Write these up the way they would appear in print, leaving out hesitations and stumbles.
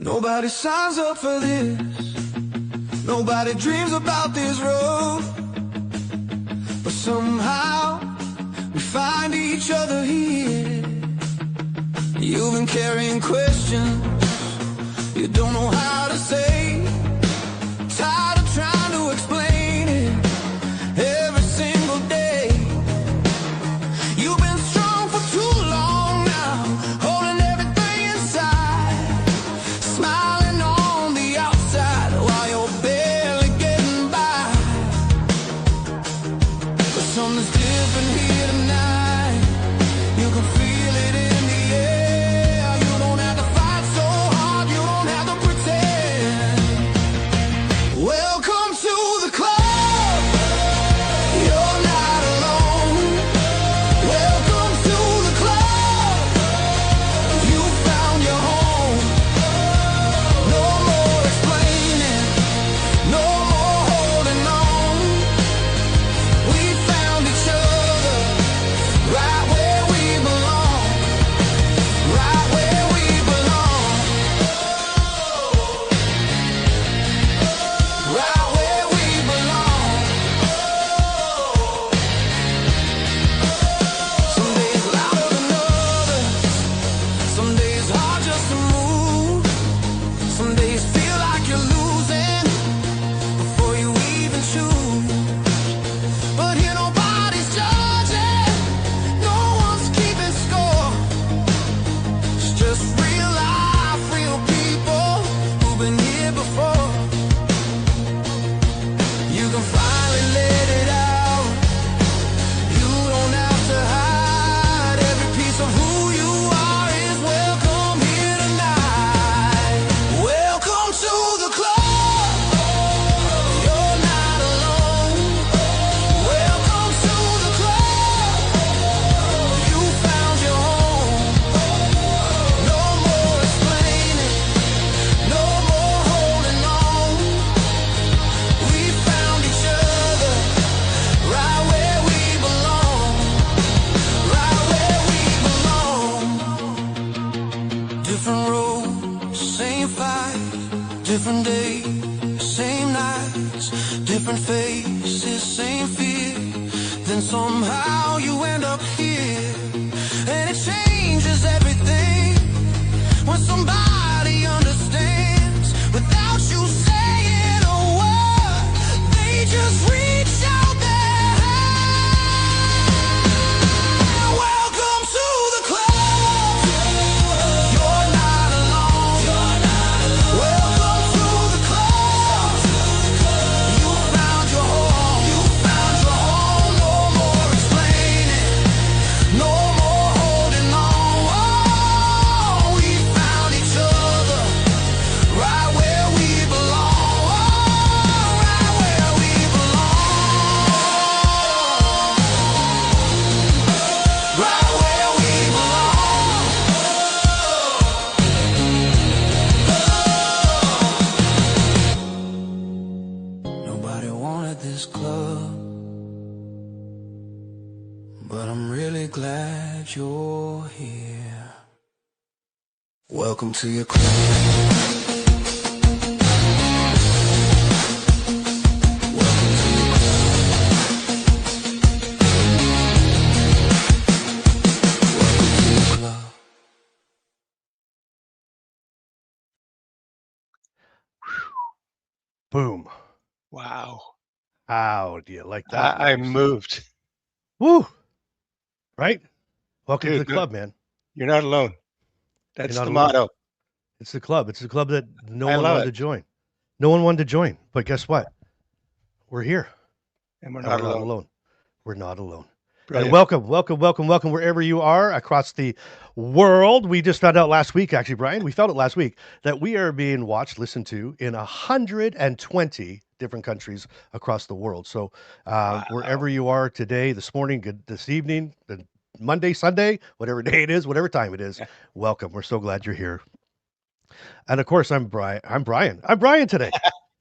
Nobody signs up for this. Nobody dreams about this road. But somehow we find each other here. You've been carrying questions you don't know how to say. Tired of trying to explain it every single day. You've been strong for too long now, holding everything inside, smiling on the outside while you're barely getting by. But something's different here tonight. You can feel it in the air. You don't have to fight so hard, you don't have to pretend. Welcome to the club. You're not alone. Welcome to the club. You found your home. No more explaining, no more holding on. We found each other right where we belong. Right where we belong. Right where we belong. Some days louder than others. Some days hard just to move. Some days feel like you're losing before you even choose. But here nobody's judging. No one's keeping score. It's just real life, real people who've been here before. You can finally let it out. You don't have to hide. Every piece of who you are is welcome here tonight. Welcome to the club. You're not alone. Welcome to the club. You found your home. No more explaining, no more holding on. We found each other right where we belong. Right where we belong. Different roads, same fight. Different days, same nights. Different faces, same fear. Then somehow you end up here. And it changes everything when somebody understands without you saying a word. They just reach out their hand. Welcome to the club. You're not alone. Welcome to the club. You found your home. No more explaining, no more holding on. We found each other right where we belong. Right where we belong. Right where we belong. Nobody wanted this club, but I'm really glad you're here. Welcome to your club. Welcome to your club. Welcome to your club. Boom. Wow. How do you like that? I'm moved. Woo. Right? Welcome to Dude, the club, man. You're not alone. That's You're the not alone. motto. It's the club. It's the club that no I one love wanted to it. join. No one wanted to join. But guess what? We're here. And we're And not we're not alone. alone. We're not alone. Brilliant. And welcome wherever you are across the world. We just found out last week, actually, Brian, we found it last week that we are being watched, listened to in 120 different countries across the world. So wherever you are today, this morning, this evening, Monday, Sunday, whatever day it is, whatever time it is, welcome. We're so glad you're here. And of course, I'm Brian. I'm Brian today.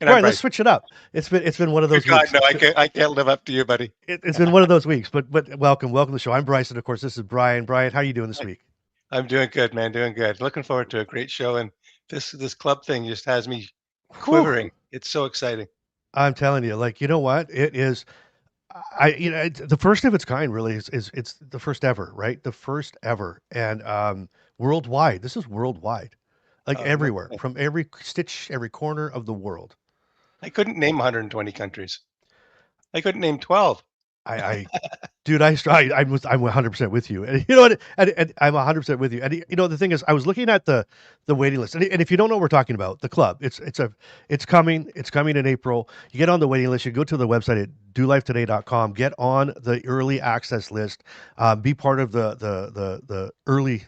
Brian, let's switch it up. It's been one of those weeks. No, I can't live up to you, buddy. It's been one of those weeks, but welcome to the show. I'm Bryce, and of course, this is Brian. Brian, how are you doing this week? I'm doing good, man. Doing good. Looking forward to a great show and This club thing just has me Whew. quivering. It's so exciting. I'm telling you, like, you know what? It is. The first of its kind, really, is it's the first ever, right? The first ever, and worldwide. This is worldwide, like No everywhere, kidding. from every stitch, every corner of the world. I couldn't name 120 countries. I couldn't name 12. I Dude, I'm 100% with you, and you know what? And I'm 100% with you. And you know, the thing is, I was looking at the waiting list, and if you don't know what we're talking about, the club, it's coming in April. You get on the waiting list. You go to the website at dolifetoday.com. Get on the early access list. Be part of the early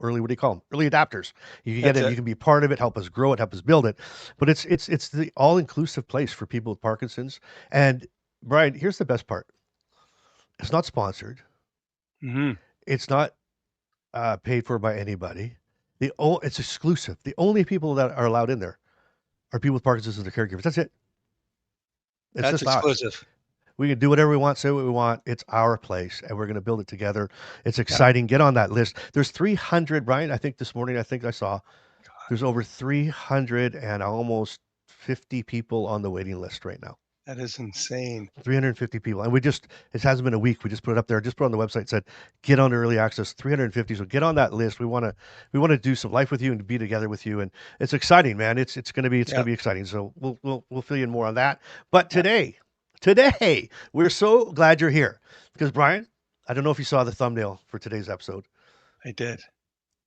early, what do you call them? Early adapters. You can get That's in, it. you can be part of it, help us grow it, help us build it. But it's the all inclusive place for people with Parkinson's. And Brian, here's the best part. It's not sponsored. Hmm. It's not paid for by anybody. It's exclusive. The only people that are allowed in there are people with Parkinson's and their caregivers. That's it. It's That's just us. exclusive. We can do whatever we want, say what we want. It's our place, and we're going to build it together. It's Yeah. exciting. Get on that list. There's 300, Brian. I think this morning, I think I saw there's over 300 and almost 50 people on the waiting list right now. That is insane. 350 people. And it hasn't been a week. We just put it up there, just put it on the website, said, get on early access, 350. So get on that list. We want to do some life with you and be together with you. And it's exciting, man. It's going to be Yeah. exciting. So we'll fill you in more on that. But Yeah. today, we're so glad you're here because Brian, I don't know if you saw the thumbnail for today's episode. I did.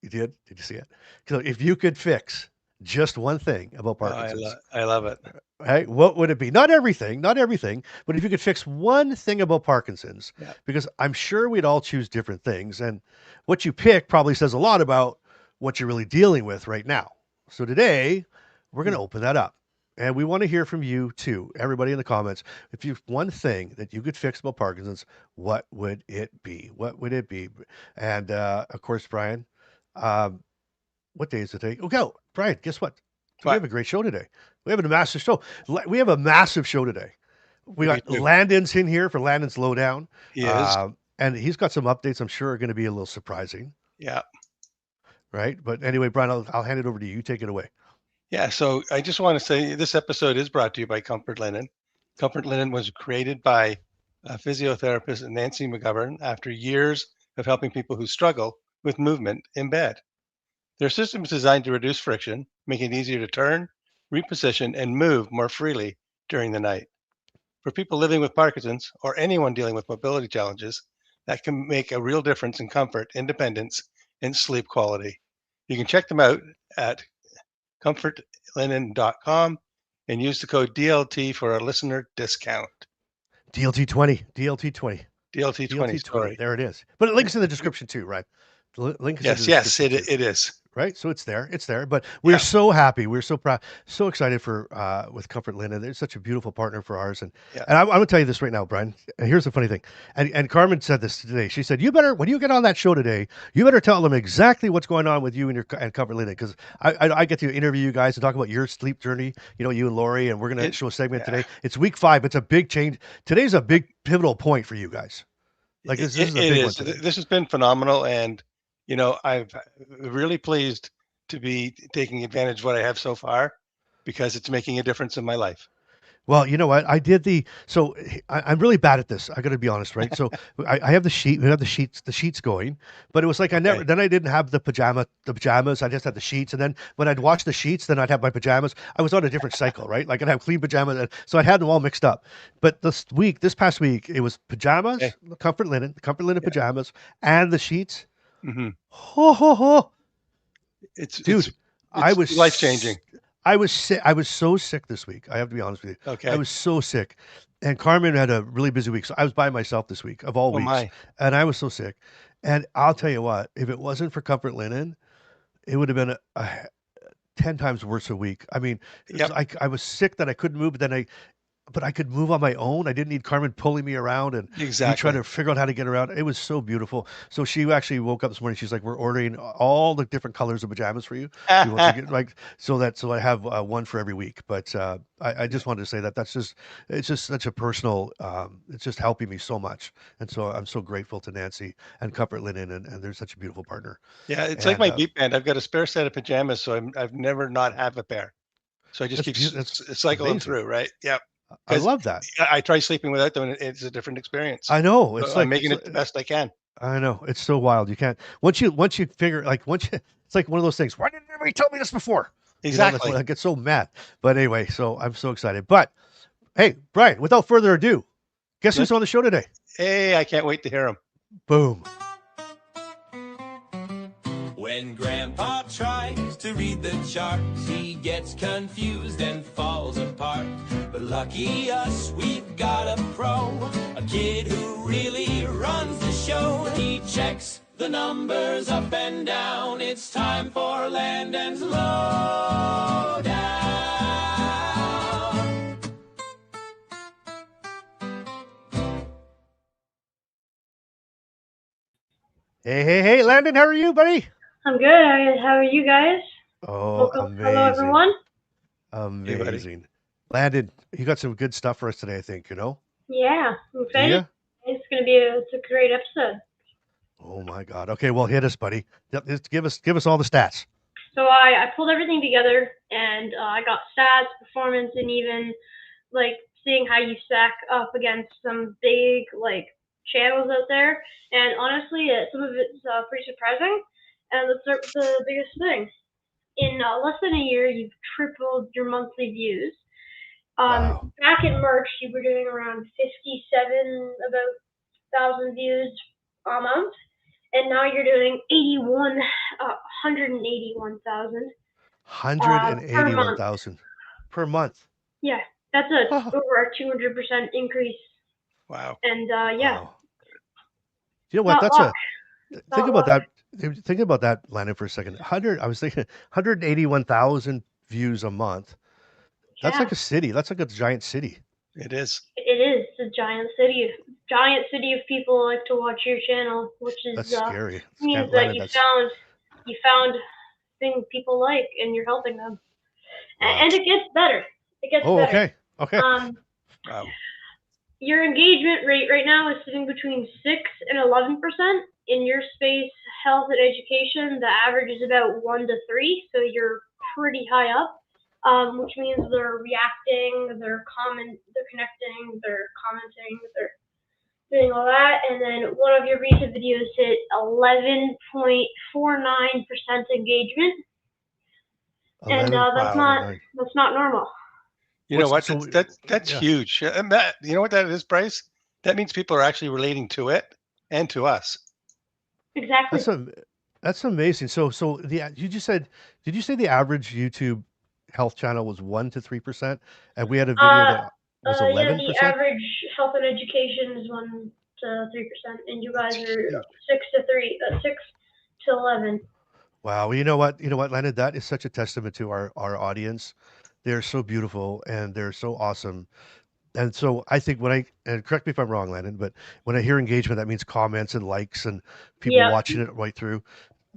You did? Did you see it? So if you could fix just one thing about Oh, Parkinson's, I love it. right? What would it be? Not everything, but if you could fix one thing about Parkinson's, Yeah. because I'm sure we'd all choose different things, and what you pick probably says a lot about what you're really dealing with right now. So today, we're going to open that up. And we want to hear from you too, everybody in the comments. If you one thing that you could fix about Parkinson's, what would it be? What would it be? And of course, Brian, um, what day is it today? Okay, Brian, guess what? We have But a great show today. We have a massive show. We have a massive show today. We we got do. Landon's in here for Landon's Lowdown. He is. And he's got some updates I'm sure are going to be a little surprising, Yeah. right? But anyway, Brian, I'll hand it over to you. You take it away. Yeah. So I just want to say this episode is brought to you by Comfort Linen. Comfort Linen was created by physiotherapist Nancy McGovern after years of helping people who struggle with movement in bed. Their system is designed to reduce friction, make it easier to turn, reposition, and move more freely during the night. For people living with Parkinson's or anyone dealing with mobility challenges, that can make a real difference in comfort, independence, and sleep quality. You can check them out at comfortlinen.com and use the code DLT for a listener discount. DLT20, DLT20, DLT20, DLT20. sorry. There it is. But it links in the description too, right? The link is in the Yes, description too. it is. Right, so it's there. But we're Yeah. so happy, we're so proud, so excited for with Comfort Linen. They're such a beautiful partner for ours, and Yeah. I'm going to tell you this right now, Brian. And here's the funny thing, and Carmen said this today. She said, "You better when you get on that show today, you better tell them exactly what's going on with you and and Comfort Linen, because I get to interview you guys and talk about your sleep journey. You know, you and Lori, and we're going to show a segment Yeah. today. It's week 5. It's a big change. Today's a big pivotal point for you guys. Like this is a It big one is. today. This has been phenomenal, and I've really pleased to be taking advantage of what I have so far because it's making a difference in my life. Well, you know what? I'm really bad at this. I got to be honest, right? So I have the sheet. We have the sheets going, but it was like Okay. then I didn't have the pajamas. I just had the sheets, and then when I'd wash the sheets, then I'd have my pajamas. I was on a different cycle, right? Like I'd have clean pajamas, so I had them all mixed up. But this past week, it was pajamas, Okay. Comfort Linen Yeah. pajamas, and the sheets. Hmm. Ho ho ho! Dude, It's I was life changing. I was sick. I was so sick this week. I have to be honest with you. Okay. I was so sick. And Carmen had a really busy week. So I was by myself this week of all Oh weeks. my. And I was so sick. And I'll tell you what, if it wasn't for Comfort Linen, it would have been a 10 times worse a week. I mean, it was Yep. like I was sick that I couldn't move, but then but I could move on my own. I didn't need Carmen pulling me around and me trying Exactly. to figure out how to get around. It was so beautiful. So she actually woke up this morning. She's like, "We're ordering all the different colors of pajamas for you. We want to get like so I have one for every week." But I just wanted to say that it's just such a personal. It's just helping me so much, and so I'm so grateful to Nancy and Comfort Linen, and they're such a beautiful partner. Yeah, it's like And my beat band. I've got a spare set of pajamas, so I've never not have a pair. So I just that's keep beautiful. That's cycling amazing. through, right? Yeah, I because love that. I try sleeping without them, and it's a different experience. I know. So It's I'm like making it the best I can. I know it's so wild. You can't once you figure like once you it's like one of those things. Why didn't anybody tell me this before? You know, that's when Exactly. I get so mad. But anyway, so I'm so excited. But hey, Brian, without further ado, guess who's Let's. on the show today? Hey, I can't wait to hear them. Boom. When Grandpa tries to read the charts, he gets confused and falls apart. But lucky us, we've got a pro, a kid who really runs the show. He checks the numbers up and down. It's time for Landon's Lowdown. Hey, Landon, how are you, buddy? I'm good. How are you guys? Oh, Welcome. Hello, amazing. everyone. Hey, buddy. Amazing. Landon, you got some good stuff for us today, I think, Yeah, I'm Do excited. you? It's a great episode. Oh my God. Okay, well hit us, buddy. Yep, just give us all the stats. So I pulled everything together, and I got stats, performance, and even like seeing how you stack up against some big like channels out there. And honestly, some of it's pretty surprising. And let's start with the biggest thing. In less than a year, you've tripled your monthly views. Wow. Back in March, you were doing around 57 about thousand views a month, and now you're doing 181,000 per month. 181,000 per month. Yeah, that's a Oh, over a 200% increase, Wow. and yeah, wow. You know what? not That's luck, a think not about luck. that. Think about that, Landon, for a second. I was thinking 181,000 views a month. That's Yeah, like a city. That's like a giant city. It is. it is. It's a giant city of people like to watch your channel, which is That's scary. means that Landon, that's you found things people like, and you're helping them, wow. and it gets better. It gets Oh, better. okay. Okay. Um, Wow. Your engagement rate right now is sitting between 6 and 11%. In your space, health and education, the average is about 1 to 3, so you're pretty high up. Which means they're reacting, they're connecting, they're commenting, they're doing all that. And then one of your recent videos hit 11.49% engagement, and Wow. 11.49. that's not normal. You know What's what? so That's yeah. huge. And you know what that is, Bryce? That means people are actually relating to it and to us. Exactly. That's a that's amazing. So you just said did you say the average YouTube health channel was 1 to 3%, and we had a video Uh, that was yeah, the 11%? average health and education is 1 to 3%, and you That's guys are huge. 6 to 11. Wow. Well, you know what? You know what, Leonard? That is such a testament to our audience. They're so beautiful and they're so awesome. And so I think when and correct me if I'm wrong, Landon, but when I hear engagement, that means comments and likes and people Yep, watching it right through.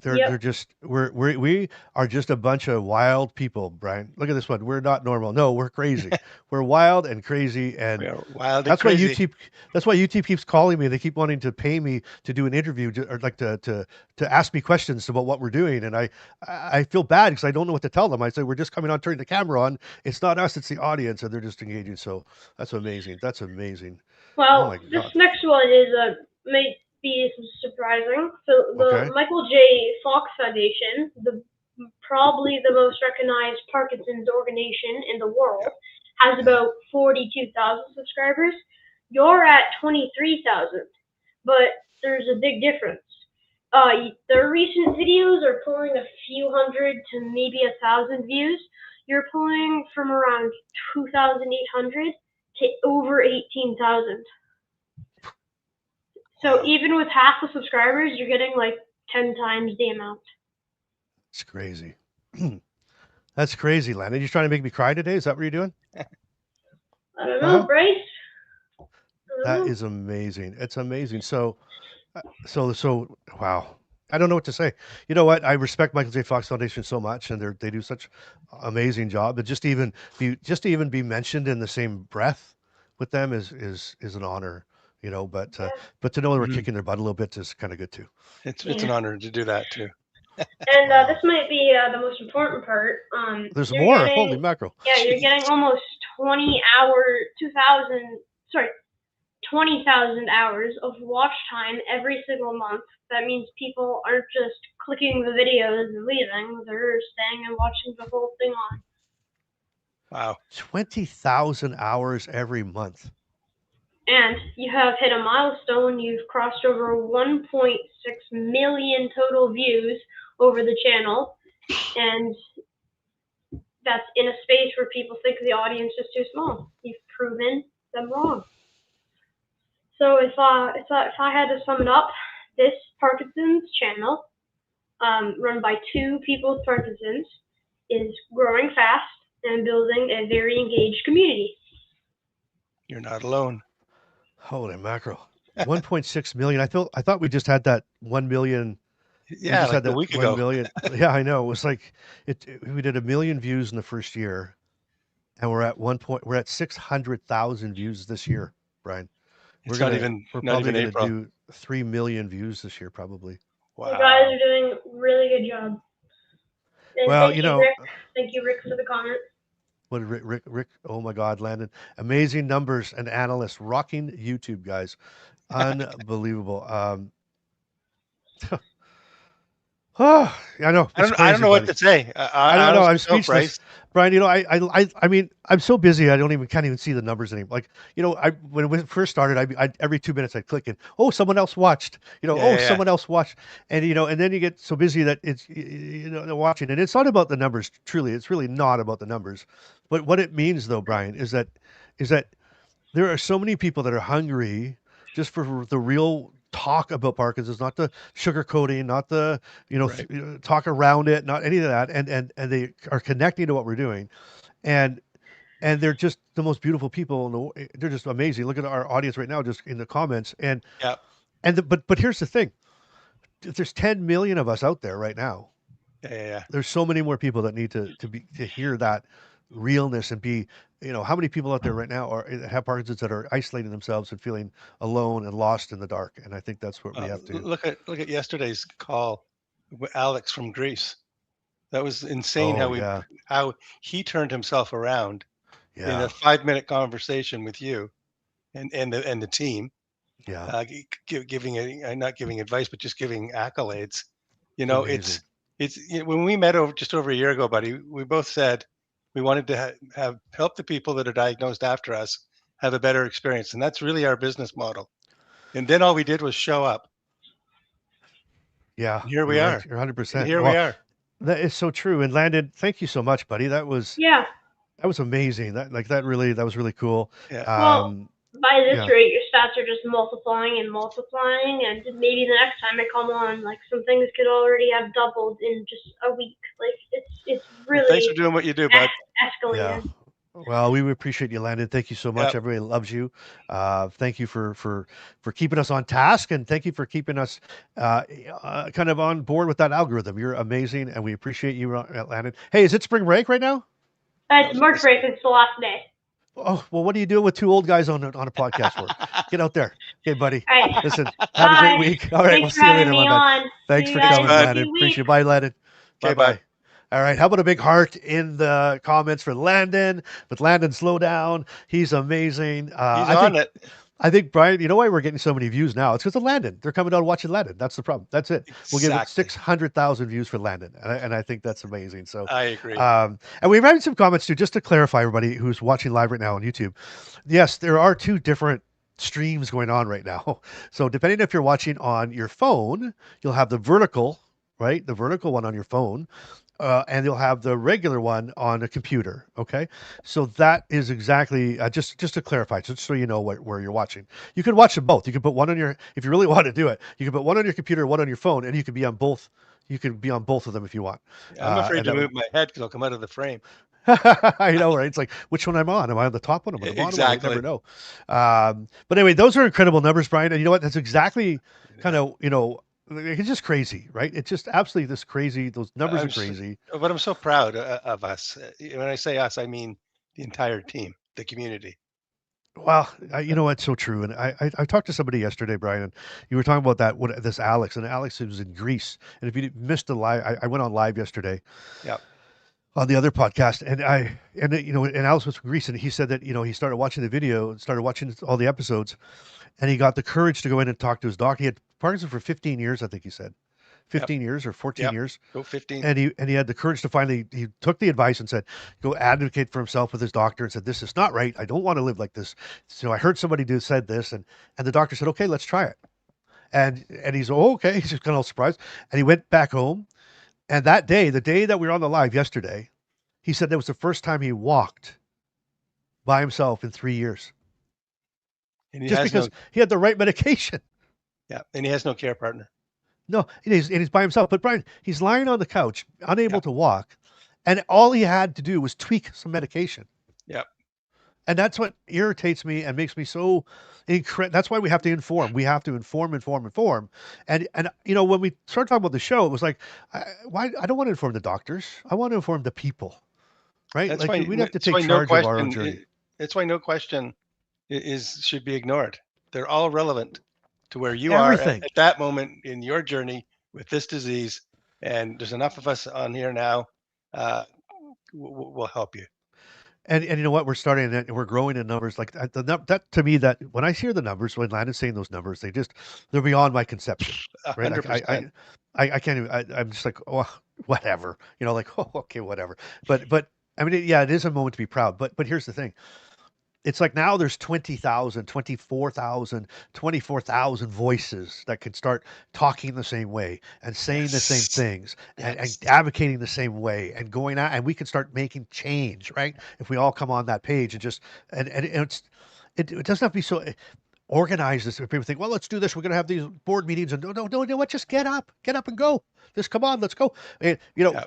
They're yep. just we are just a bunch of wild people, Brian. Look at this one. We're not normal. No, we're crazy. We're wild and crazy, We and are wild and that's why crazy. YouTube. That's why YouTube keeps calling me. They keep wanting to pay me to do an interview, or like to ask me questions about what we're doing, and I feel bad because I don't know what to tell them. I say we're just coming on, turning the camera on. It's not us. It's the audience, and they're just engaging. So that's amazing. That's amazing. Oh Well, my this God. next one is may be surprising. So the Okay. Michael J. Fox Foundation, the probably the most recognized Parkinson's organization in the world, Yep. has Yeah. about 42,000 subscribers. You're at 23,000, but there's a big difference. Their recent videos are pulling a few hundred to maybe 1,000 views. You're pulling from around 2,800 to over 18,000. So Wow. even with half the subscribers, you're getting like 10 times the amount. It's crazy. That's crazy, Landon. You trying to make me cry today? Is that what you're doing? I don't know, Bryce. I don't That know. is amazing. It's amazing. So wow. I don't know what to say. You know what? I respect Michael J. Fox Foundation so much, and they do such amazing job. But just to even be mentioned in the same breath with them is an honor. But to know that we're Mhm. kicking their butt a little bit is kind of good too. It's Yeah. an honor to do that too. And Wow. this might be the most important part. There's You're more. Holy getting, mackerel! yeah, you're getting almost 20,000 hours of watch time every single month. That means people aren't just clicking the videos and leaving; they're staying and watching the whole thing on. Wow. 20,000 hours every month. And you have hit a milestone. You've crossed over 1.6 million total views over the channel, and that's in a space where people think the audience is too small. You've proven them wrong. So if I had to sum it up, this Parkinson's channel, run by two people with Parkinson's, is growing fast and building a very engaged community. You're not alone. Holy mackerel! 1.6 million. I thought we just had that 1 million. We Yeah, just like had a that week 1 ago. million. Yeah, I know. It was like we did 1 million views in the first year, and we're at 600,000 views this year, Brian. It's not We're not probably even gonna April. do 3 million views this year, probably. You guys Wow. are doing a really good job. And Well, thank you, Rick. Thank you, Rick, for the comment. what did Rick, oh my God, Landon, amazing numbers and analysts rocking YouTube, guys. Unbelievable. Oh, I know. It's I don't crazy, know what buddy. to say. I don't I know. honestly I'm don't, speechless, Bryce. Brian. I mean, I'm so busy. Can't even see the numbers anymore. Like, when it first started, every 2 minutes I'd click and, oh, someone else watched. Yeah, Oh, yeah, yeah. someone else watched, and and then you get so busy that it's they're watching, and it's not about the numbers. Truly, it's really not about the numbers. But what it means, though, Brian, is that there are so many people that are hungry just for the real talk about Parkinson's, not the sugarcoating, not the Right. talk around it, not any of that, and they are connecting to what we're doing, and they're just the most beautiful people. They're just amazing. Look at our audience right now, just in the comments, Yeah. but here's the thing: there's 10 million of us out there right now. Yeah, yeah, yeah. There's so many more people that need to hear that realness and be, how many people out there right now have Parkinson's that are isolating themselves and feeling alone and lost in the dark. And I think that's what we have to. Look at yesterday's call with Alex from Greece. That was insane Oh yeah, how he turned himself around in a yeah, 5-minute conversation with you and the team, yeah. giving not giving advice, but just giving accolades. You It's know, amazing. when we met just over a year ago, buddy, we both said we wanted to have help the people that are diagnosed after us have a better experience, and that's really our business model. And then all we did was show up, Yeah, and here you're we right. are, You're and 100%. here we Well, are. that is so true. And Landon, thank you so much, buddy. Yeah. That was amazing. That was really cool. Yeah. Well, by this Yeah. rate, your stats are just multiplying and multiplying, and maybe the next time I come on, like some things could already have doubled in just a week. Like it's Well, thanks really for doing what you do, bud. Yeah. escalated. Well, we appreciate you, Landon. Thank you so much. Yep. Everybody loves you. Thank you for keeping us on task, and thank you for keeping us kind of on board with that algorithm. You're amazing, and we appreciate you, Landon. Hey, is it spring break right now? It's March break. It's the last day. Oh, well, what are you doing with two old guys on a podcast for? Get out there. Okay, buddy. All right. Listen, have a great Bye. week. All right, we'll Thanks for see you having later, me my man. on. Thanks See for you guys coming, in a Landon. few Appreciate it. weeks. Bye, Landon. Okay, Bye-bye. bud. All right, how about a big heart in the comments for Landon? With Landon's Lowdown, he's amazing. He's on it. I think Brian, you know why we're getting so many views now? It's because of Landon. They're coming down watching Landon. That's the problem. That's it. We'll give it Exactly. 600,000 views for Landon, and I think that's amazing. So, I agree. and we've had some comments too, just to clarify, everybody who's watching live right now on YouTube. Yes, there are two different streams going on right now. So, depending if you're watching on your phone, you'll have the vertical, right? The vertical one on your phone, and you'll have the regular one on a computer. Okay, so that is exactly just to clarify, just so you know where you're watching. You could watch them both. You could put one on your, if you really want to do it. You could put one on your computer, one on your phone, and you could be on both. You could be on both of them if you want. I'm afraid And to that would, move my head because I'll come out of the frame. I know, right? It's like, which one I'm on? Am I on the top one? Am I on the bottom one? I never Exactly. know. But anyway, those are incredible numbers, Brian. And you know what? That's exactly kind of, it's just crazy, right? It's just absolutely this crazy. Those numbers are crazy. But I'm so proud of us. When I say us, I mean the entire team, the community. Well, you know what's so true, and I talked to somebody yesterday, Brian, and you were talking about that this Alex, and Alex was in Greece, and if you missed the live, I went on live yesterday Yeah. on the other podcast, and Alex was from Greece, and he said that he started watching the video, started watching all the episodes, and he got the courage to go in and talk to his doctor. He had Parkinson for 15 years, I think he said, Yep. 15 years or 14 Yep. years. Go 15. And he had the courage to finally, he took the advice and said, go advocate for himself with his doctor and said, this is not right. I don't want to live like this. So I heard somebody said this, and the doctor said, okay, let's try it. And he's, oh, okay. He's just kind of surprised. And he went back home. And that day, the day that we were on the live yesterday, he said that was the first time he walked by himself in 3 years. And he Just has because he had the right medication. Yeah, and he has no care partner. No, he's by himself. But Brian, he's lying on the couch, unable Yeah. to walk, and all he had to do was tweak some medication. Yep. And that's what irritates me and makes me so That's why we have to inform. We have to inform. And when we started talking about the show, it was like, why? I don't want to inform the doctors. I want to inform the people, right? That's Like why we'd have to that's take why no charge of our own question. journey. That's why no question should be ignored. They're all relevant to where you are Everything. at that moment in your journey with this disease. And there's enough of us on here now. We'll help you. And you know what? We're starting and we're growing in numbers. Like that to me, that when I hear the numbers, when Landon's saying those numbers, they're beyond my conception. Right? 100%. I can't even. I'm just like, oh, whatever. Like, oh, okay, whatever. But I mean, yeah, it is a moment to be proud. But here's the thing. It's like now there's 20,000, 24,000, 24,000 voices that can start talking the same way and saying the same Yes. things and Yes. advocating the same way and going out, and we can start making change, right? If we all come on that page and just, and it doesn't have to be so organized as people think, well, let's do this. We're going to have these board meetings and no, what? Just get up and go. Just come on, let's go. And Yeah.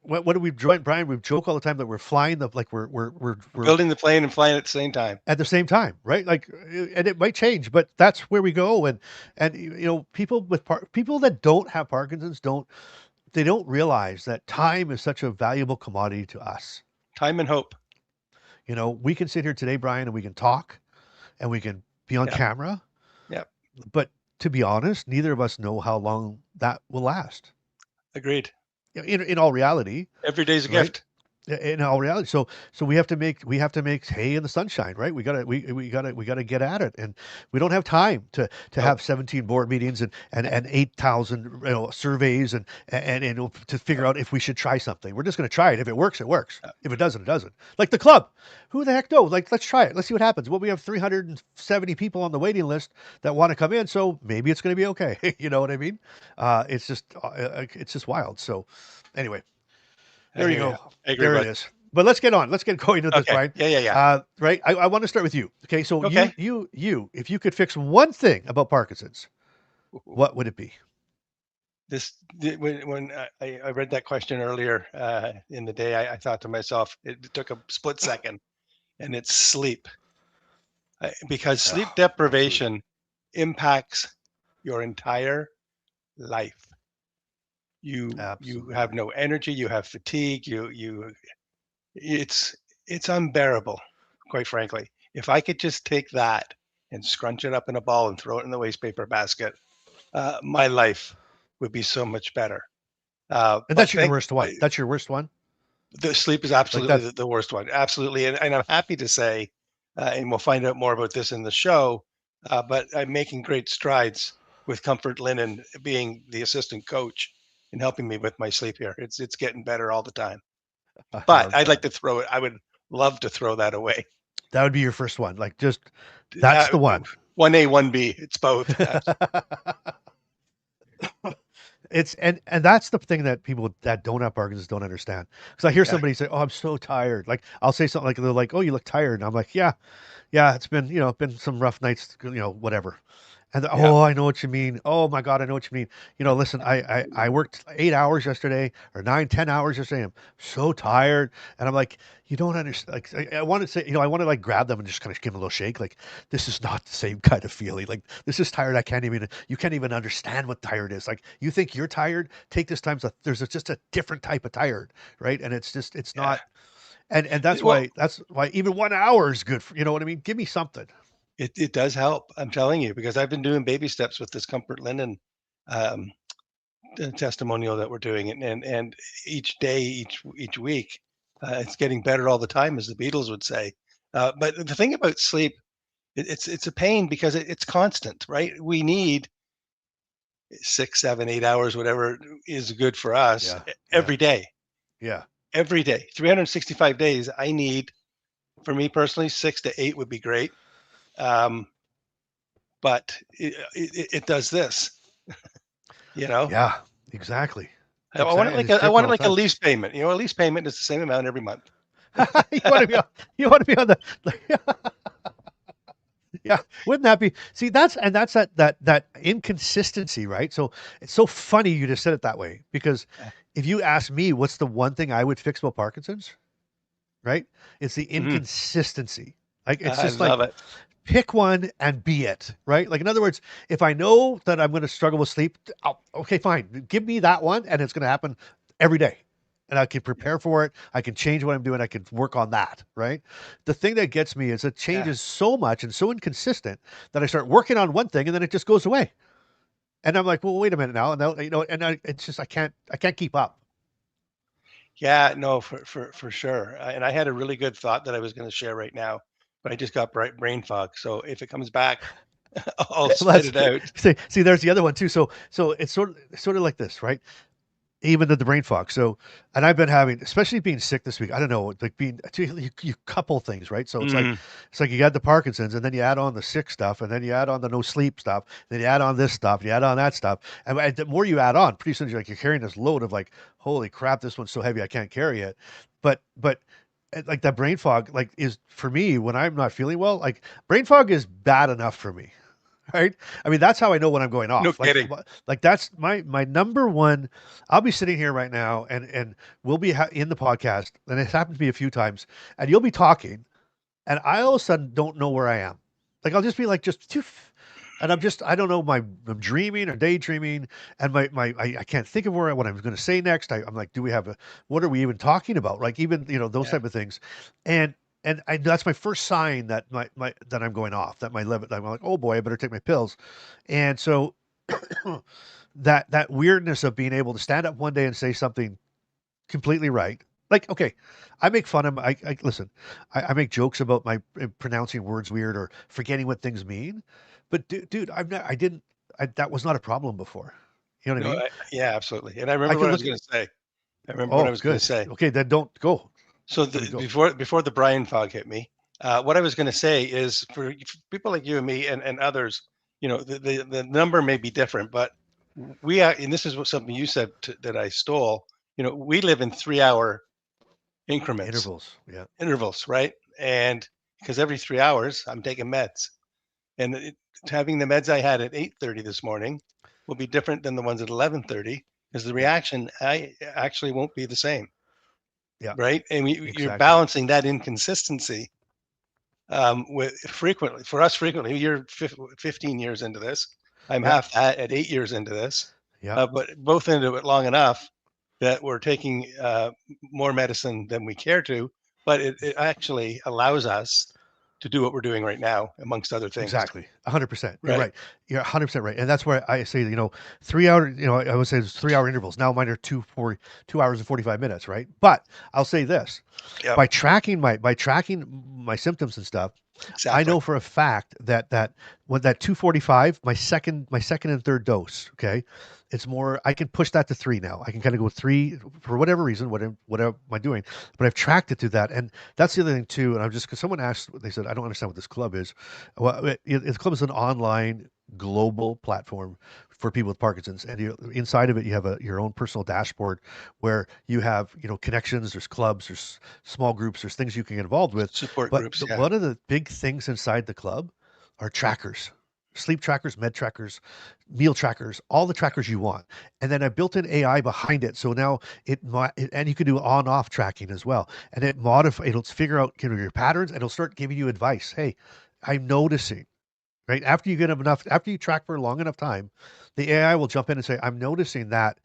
what do we join, Brian? We joke all the time that we're flying we're Building the plane and flying at the same time. at the same time, right? Like, and it might change, but that's where we go. And people people that don't have Parkinson's don't realize that time is such a valuable commodity to us. Time and hope. We can sit here today, Brian, and we can talk, and we can be on Yeah. camera. Yeah. But to be honest, neither of us know how long that will last. Agreed. In all reality, Every day's a Right. gift. in all reality, so we have to make hay in the sunshine, right? We gotta get at it, and we don't have time to No. have 17 board meetings and 8,000 surveys and to figure out if we should try something. We're just going to try it. If it works, it works. If it doesn't, it doesn't. Like the club, who the heck knows? Like, let's try it. Let's see what happens. Well, we have 370 people on the waiting list that want to come in, so maybe it's going to be okay. You know what I mean? It's just wild. So anyway. There you go. I agree, There bud. it is. But let's get on. Let's get going with this, Okay. Brian. Yeah. Right. I want to start with you. Okay. So Okay. you, if you could fix one thing about Parkinson's, what would it be? When I read that question earlier in the day, I thought to myself, it took a split second, and it's sleep. Because sleep deprivation impacts your entire life. You Absolutely. have no energy, you have fatigue, it's unbearable, quite frankly. If I could just take that and scrunch it up in a ball and throw it in the waste paper basket, my life would be so much better. And that's your worst one. That's your worst one. The sleep is absolutely the worst one. Absolutely. And I'm happy to say, and we'll find out more about this in the show, but I'm making great strides with Comfort Linen being the assistant coach and helping me with my sleep here. It's getting better all the time. But I'd like to throw it. I would love to throw that away. That would be your first one. Like, just that's the one. 1A, 1B. It's both. It's and that's the thing that people that don't have Parkinson's don't understand. Because I hear somebody say, "Oh, I'm so tired." Like I'll say something like they're like, "Oh, you look tired," and I'm like, "Yeah, it's been been some rough nights, whatever." And Yeah. oh, I know what you mean. Oh my God, I know what you mean. Listen, I worked 8 hours yesterday or 9, 10 hours yesterday. I'm so tired, and I'm like, you don't understand. Like, I want to say, I want to like grab them and just kind of give them a little shake. Like, this is not the same kind of feeling. Like, this is tired. You can't even understand what tired is. Like, you think you're tired? Take this time. Just a different type of tired, right? And it's Yeah. not. And that's Well, why even 1 hour is good for, you know what I mean? Give me something. it does help. I'm telling you, because I've been doing baby steps with this comfort linen um, testimonial that we're doing, and each day, each week, it's getting better all the time, as the Beatles would say. But the thing about sleep, it's a pain because it's constant, right? We need 6, 7, 8 hours, whatever is good for us, Yeah, yeah, every day, yeah. every day, 365 days. I need, for me personally, 6 to 8 would be great. Um, but it does this, you know. Yeah, exactly. I want it And like it's I different want all it the like a time. lease payment. A lease payment is the same amount every month. You want to be on, you want to be on the yeah, wouldn't that be? See, that's that inconsistency, right? So it's so funny you just said it that way because if you ask me what's the one thing I would fix about Parkinson's, right? It's the Mhm. inconsistency. Like it's I just like love it. pick one and be it, right? Like in other words, if I know that I'm going to struggle with sleep, okay, fine. Give me that one, and it's going to happen every day, and I can prepare for it. I can change what I'm doing. I can work on that, right? The thing that gets me is it Yeah, changes so much and so inconsistent that I start working on one thing and then it just goes away, and I'm like, well, wait a minute now, and now, it's just I can't keep up. yeah, no, for sure. And I had a really good thought that I was going to share right now, but I just got brain fog. So if it comes back, I'll spit Let's it out. see. There's the other one too. So it's sort of like this, right? Even the brain fog. So, and I've been having, especially being sick this week. I don't know, like you couple things, right? So Mm, it's like you got the Parkinson's, and then you add on the sick stuff, and then you add on the no sleep stuff, then you add on this stuff, you add on that stuff, and the more you add on, pretty soon you're carrying this load of like, holy crap, this one's so heavy I can't carry it. But like that brain fog, like is for me when I'm not feeling well, like brain fog is bad enough for me. Right? I mean, that's how I know when I'm going no off. kidding. Like that's my number one. I'll be sitting here right now, and we'll be in the podcast, and it's happened to me a few times, and you'll be talking, and I all of a sudden don't know where I am. Like I'll just be like just toof, and I don't know I'm dreaming or daydreaming, and I can't think of what I'm going to say next. I'm like, do we have what are we even talking about? Like even those Yeah, type of things, and that's my first sign that that I'm going off. That my level. I'm like, oh boy, I better take my pills, and so that weirdness of being able to stand up one day and say something completely right. Like, okay, I make fun of I listen. I make jokes about my pronouncing words weird or forgetting what things mean, but dude, I've not, I didn't. That was not a problem before. You know what I no, mean? yeah, absolutely. And I I remember what could I was look. going to say. I remember what I Oh, was going to good. say. Okay, then don't go. So I mean, go. before the Brian fog hit me, what I was going to say is for people like you and me and others, the number may be different, but we are, and this is what something you said that I stole. We live in 3 hour increments, Intervals. Yeah, intervals, right? And because every 3 hours I'm taking meds, and having the meds I had at 8:30 this morning will be different than the ones at 11:30 because the yeah, reaction I actually won't be the same, yeah. right? And you're Exactly. balancing that inconsistency with frequently. You're 15 years into this. I'm Yeah, half that at 8 years into this, yeah, but both into it long enough that we're taking more medicine than we care to. But it actually allows us to do what we're doing right now, amongst other things, exactly. 100%. You're right? right. You're 100% right. And that's where I say, 3 hour, I would say it's 3 hour intervals. Now mine are 2 hours and 45 minutes, right? But I'll say this, Yep, by tracking my symptoms and stuff, I exactly. know for a fact that when that 245, my second and third dose, okay, it's more. I can push that to three now. I can kind of go three for whatever reason, whatever am I doing, but I've tracked it to that, and that's the other thing too. And I'm just because someone asked, they said I don't understand what this club is. Well, the club is an online global platform for people with Parkinson's, and inside of it you have your own personal dashboard where you have connections. There's clubs, there's small groups, there's things you can get involved with. Support But groups, yeah. one of the big things inside the club are trackers. sleep trackers, med trackers, meal trackers, all the trackers you want. And then I built in AI behind it. So now and you can do on-off tracking as well. And it'll figure out your patterns and it'll start giving you advice. Hey, I'm noticing, right? After you track for a long enough time, the AI will jump in and say, I'm noticing that,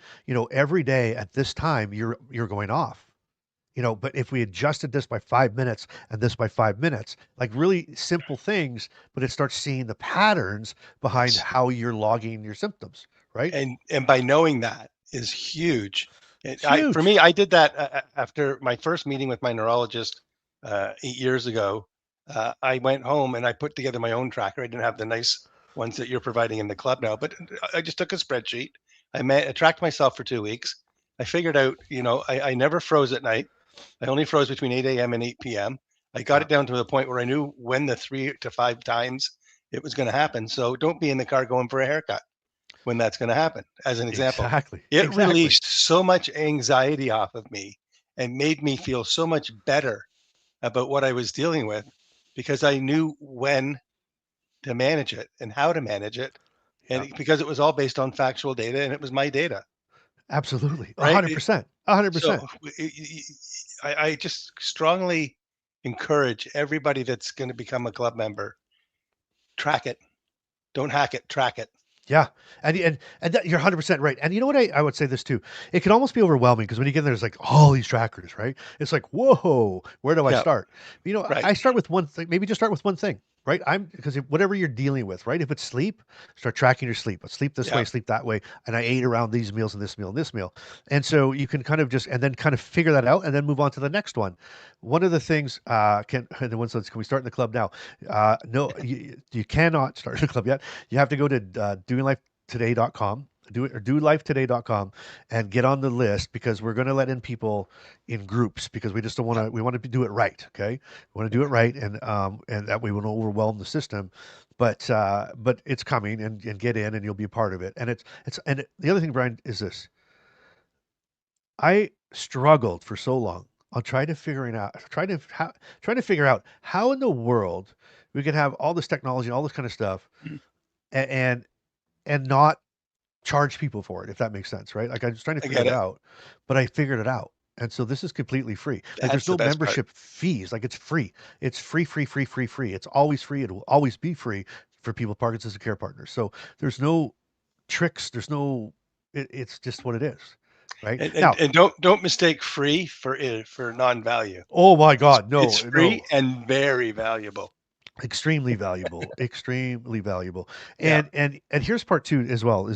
every day at this time you're going off. But if we adjusted this by 5 minutes and this by 5 minutes, like really simple things, but it starts seeing the patterns behind Yes. how you're logging your symptoms, right? And by knowing that is huge. It's For huge. me, I did that after my first meeting with my neurologist 8 years ago. I went home and I put together my own tracker. I didn't have the nice ones that you're providing in the club now, but I just took a spreadsheet. I tracked myself for 2 weeks. I figured out, I never froze at night. I only froze between 8 a.m. and 8 p.m. I got it down to the point where I knew when the 3 to 5 times it was going to happen. So don't be in the car going for a haircut when that's going to happen, as an example. It released so much anxiety off of me and made me feel so much better about what I was dealing with because I knew when to manage it and how to manage it. And because it was all based on factual data and it was my data. Absolutely. Right? 100%. 100%. So I just strongly encourage everybody that's going to become a club member, track it. Don't hack it, track it. Yeah. And that, you're 100% right. And you know what? I would say this too. It can almost be overwhelming because when you get there, there's like all these trackers, right? It's like, whoa, where do I start? Right. I start with one thing. Maybe just start with one thing, right? Because whatever you're dealing with, right? If it's sleep, start tracking your sleep. Sleep this way, sleep that way. And I ate around these meals and this meal and this meal. And so you can kind of and then kind of figure that out and then move on to the next one. One of the things, can we start in the club now? No, you cannot start in the club yet. You have to go to doinglifetoday.com, dolifetoday.com, and get on the list because we're going to let in people in groups because we just don't want to. We want to do it right. Okay, we want to do it right, and that we won't overwhelm the system. But it's coming, and get in, and you'll be a part of it. And the other thing, Brian, is this. I struggled for so long on trying to figure out how in the world we could have all this technology, all this kind of stuff, and not charge people for it, if that makes sense, right? Like I was trying to figure it out, but I figured it out. And so this is completely free. Like there's no membership fees. Like it's free. It's free. It's always free. It will always be free for people with Parkinson's and care partners. So there's no tricks. It's just what it is. Right. And don't mistake free for non-value. Oh my God. No, it's free and very valuable. Extremely valuable. And here's part two as well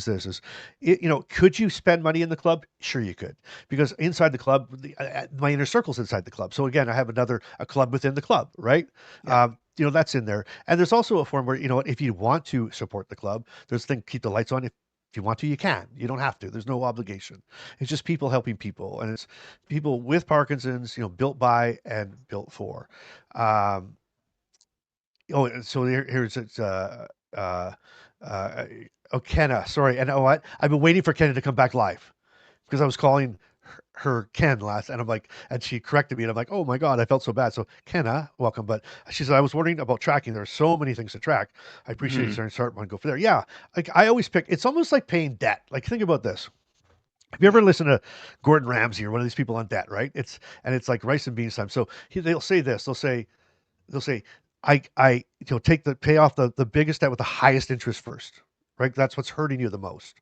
could you spend money in the club? Sure you could, because inside the club, my inner circle's inside the club. So again, I have a club within the club, right? That's in there. And there's also a form where, if you want to support the club, there's a thing, keep the lights on. If you want to, you can. You don't have to. There's no obligation. It's just people helping people. And it's people with Parkinson's, built by and built for. So here's Kenna. Sorry, and you know what? I've been waiting for Kenna to come back live because I was calling her Ken last, and I'm like, and she corrected me, and I'm like, oh my God, I felt so bad. So Kenna, welcome. But she said I was wondering about tracking. There are so many things to track. I appreciate you starting to start one. Go for there. Yeah, like I always pick. It's almost like paying debt. Like think about this. Have you ever listened to Gordon Ramsay or one of these people on debt? Right? It's like rice and beans time. So they'll say this. They'll say. I pay off the biggest debt with the highest interest first, right? That's what's hurting you the most.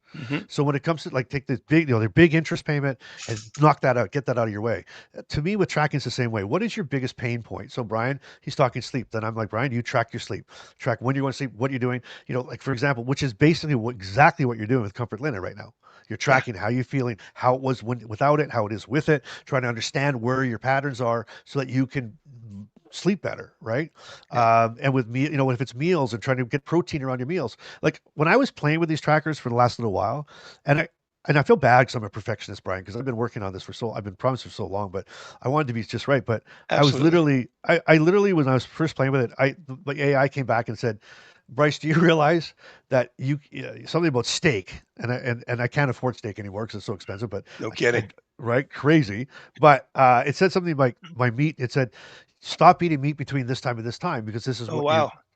So when it comes to take this big, their big interest payment and knock that out, get that out of your way. To me, with tracking, it's the same way. What is your biggest pain point? So Brian, he's talking sleep. Then I'm like, Brian, you track your sleep, track when you're going to sleep, what you're doing. Like for example, which is basically exactly what you're doing with Comfort Linen right now. You're tracking how you're feeling, how it was without it, how it is with it, trying to understand where your patterns are so that you can sleep better, right? And with me, if it's meals and trying to get protein around your meals. Like when I was playing with these trackers for the last little while, and I feel bad because I'm a perfectionist, Brian, because I've been working on this I've been promised for so long, but I wanted to be just right. But Absolutely. I literally, when I was first playing with it, the AI came back and said, Bryce, do you realize that something about steak, and I can't afford steak anymore because it's so expensive, but no kidding. Right? Crazy. But it said something like my meat, it said, stop eating meat between this time and this time because this is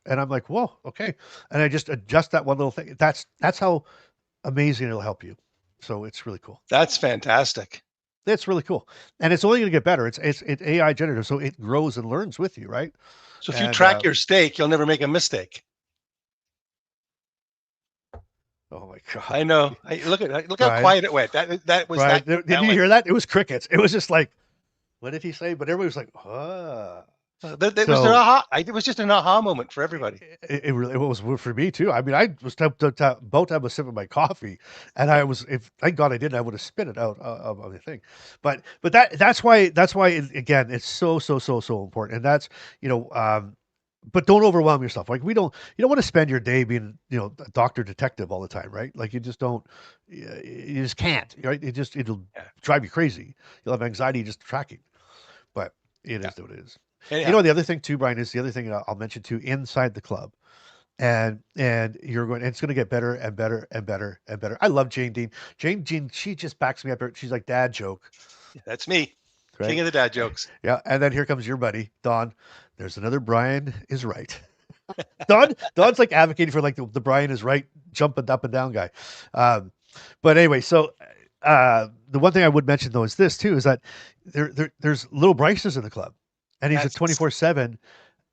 And I'm like, whoa, okay. And I just adjust that one little thing. That's how amazing it'll help you. So it's really cool. That's fantastic. It's really cool, and it's only going to get better. It's AI generative, so it grows and learns with you, right? So if you And track your steak, you'll never make a mistake. oh my god, I know. Look how Brian. quiet it went. That was Brian, that. did you hear that? It was crickets. It was just like, what did he say? But everybody was like, It was just an aha moment for everybody. It really was for me too. I mean, I was about to have a sip of my coffee, and I was, if thank God I didn't, I would have spit it out of the thing. But that's why again, it's so important, and that's but don't overwhelm yourself. Like you don't want to spend your day being a doctor detective all the time, right? Like you just don't, you just can't, right? It'll drive you crazy. You'll have anxiety just tracking, but it is what it is. Yeah. The other thing too, Brian, is the other thing I'll mention too, inside the club. And it's going to get better and better and better and better. I love Jane Dean. Jane Dean, she just backs me up. She's like, dad joke. That's me. Right? King of the dad jokes. Yeah. And then here comes your buddy, Don. There's another Brian is right. Don's like advocating for like the Brian is right, jumping up and down guy. But anyway, so the one thing I would mention though is this too, is that there's little Bryces in the club. And he's a 24/7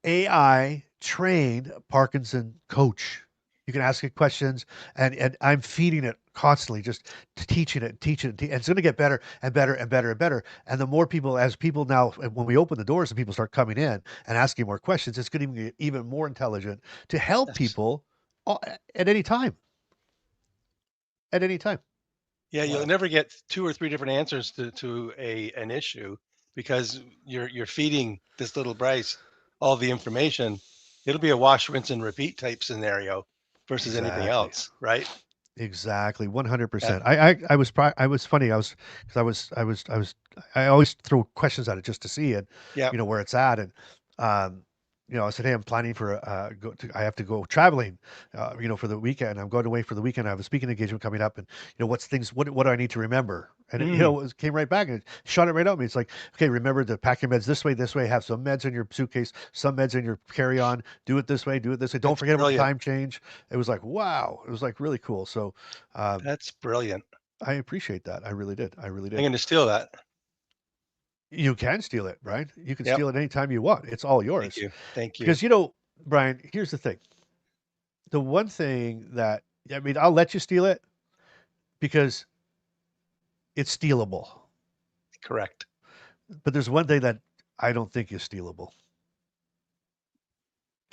AI trained Parkinson coach. You can ask it questions, and I'm feeding it constantly, just teaching it. And it's going to get better and better and better and better. And the more people, as people now, when we open the doors and people start coming in and asking more questions, it's going to be even more intelligent to help people at any time. At any time. Yeah, you'll never get 2 or 3 different answers to an issue, because you're feeding this little Bryce all the information. It'll be a wash, rinse, and repeat type scenario versus anything else, right? Exactly, 100%. I was funny. I always throw questions at it just to see it, where it's at, and I said, hey, I'm planning for I have to go traveling, for the weekend. I'm going away for the weekend. I have a speaking engagement coming up, and what do I need to remember? And it came right back and it shot it right at me. It's like, okay, remember to pack your meds this way, have some meds in your suitcase, some meds in your carry-on, do it this way. Don't forget about the time change. It was like, wow. It was like really cool. So that's brilliant. I appreciate that. I really did. I'm going to steal that. You can steal it, Brian. You can steal it anytime you want. It's all yours. Thank you. Because, Brian, here's the thing. The one thing that, I'll let you steal it because it's stealable. Correct. But there's one thing that I don't think is stealable.